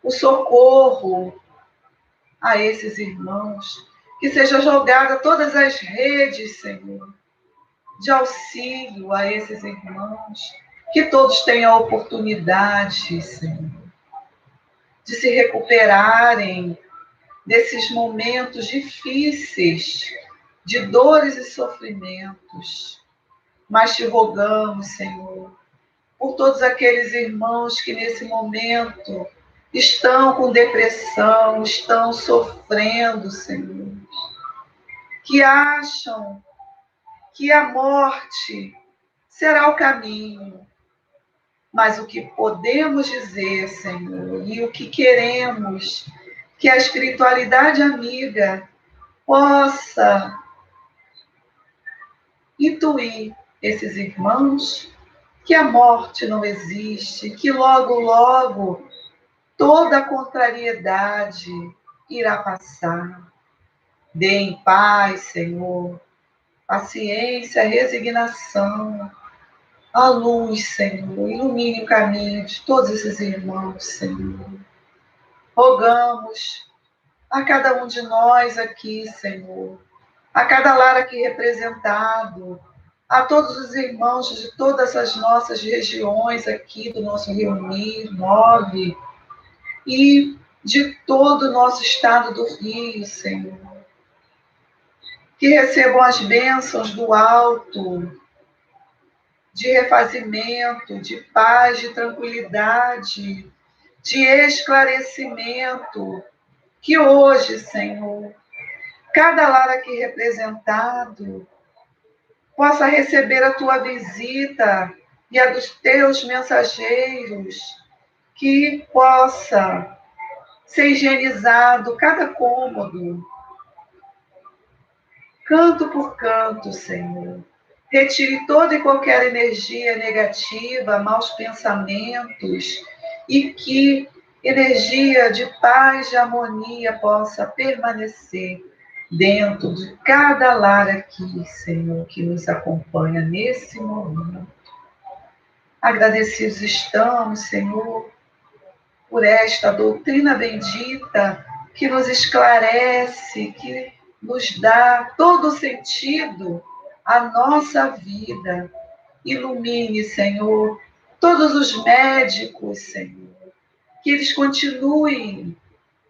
S1: o socorro a esses irmãos, que seja jogada todas as redes, Senhor, de auxílio a esses irmãos, que todos tenham a oportunidade, Senhor, de se recuperarem desses momentos difíceis, de dores e sofrimentos. Mas te rogamos, Senhor, por todos aqueles irmãos que nesse momento estão com depressão, estão sofrendo, Senhor, que acham que a morte será o caminho. Mas o que podemos dizer, Senhor, e o que queremos, que a espiritualidade amiga possa intuir esses irmãos, que a morte não existe, que logo, logo, toda a contrariedade irá passar. Dê em paz, Senhor, paciência, resignação, a luz, Senhor, ilumine o caminho de todos esses irmãos, Senhor. Rogamos a cada um de nós aqui, Senhor, a cada lar aqui representado, a todos os irmãos de todas as nossas regiões aqui do nosso Rio 9 e de todo o nosso estado do Rio, Senhor. Que recebam as bênçãos do alto, de refazimento, de paz, de tranquilidade, de esclarecimento. Que hoje, Senhor, cada lar aqui representado possa receber a tua visita e a dos teus mensageiros, que possa ser higienizado cada cômodo, canto por canto, Senhor, Retire toda e qualquer energia negativa, maus pensamentos, e que energia de paz, de harmonia possa permanecer dentro de cada lar aqui, Senhor, que nos acompanha nesse momento. Agradecidos estamos, Senhor, por esta doutrina bendita que nos esclarece, que nos dá todo o sentido à nossa vida. Ilumine, Senhor, todos os médicos, Senhor, que eles continuem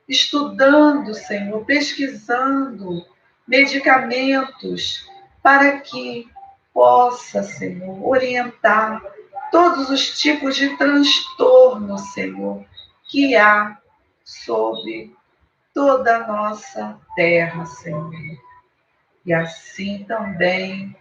S1: estudando, Senhor, pesquisando medicamentos para que possa, Senhor, orientar todos os tipos de transtorno, Senhor, que há sobre toda a nossa terra, Senhor. E assim também,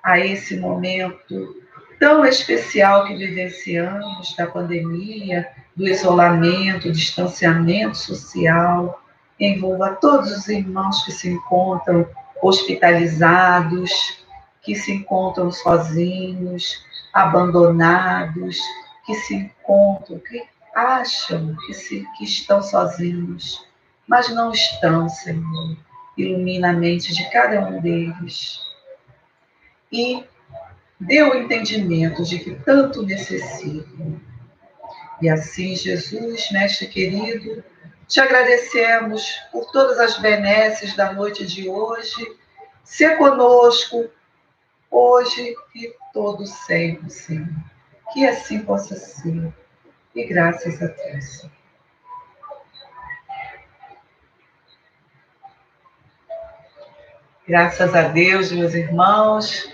S1: a esse momento tão especial que vivenciamos da pandemia, do isolamento, distanciamento social, envolva todos os irmãos que se encontram hospitalizados, que se encontram sozinhos, abandonados, que se encontram, que acham que estão sozinhos, mas não estão, Senhor. Ilumina a mente de cada um deles e dê o entendimento de que tanto necessitam. E assim, Jesus, Mestre querido, te agradecemos por todas as benesses da noite de hoje. Se conosco, hoje e todo sempre, Senhor. Que assim possa ser. E graças a Deus. Graças a Deus, meus irmãos.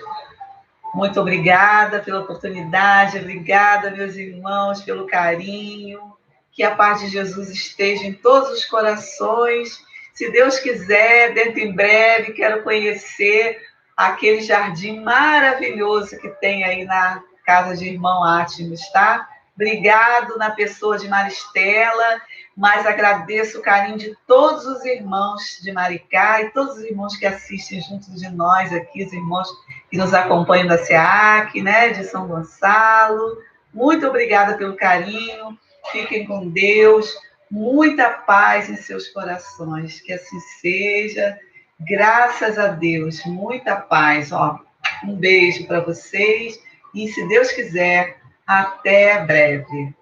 S1: Muito obrigada pela oportunidade, obrigada, meus irmãos, pelo carinho. Que a paz de Jesus esteja em todos os corações. Se Deus quiser, dentro em breve, quero conhecer aquele jardim maravilhoso que tem aí na casa de irmão Átmos, tá? Obrigado na pessoa de Maristela, mas agradeço o carinho de todos os irmãos de Maricá e todos os irmãos que assistem junto de nós aqui, os irmãos que nos acompanham da SEAC, né, de São Gonçalo. Muito obrigada pelo carinho. Fiquem com Deus. Muita paz em seus corações. Que assim seja. Graças a Deus. Muita paz. Ó, um beijo para vocês. E, se Deus quiser, até breve.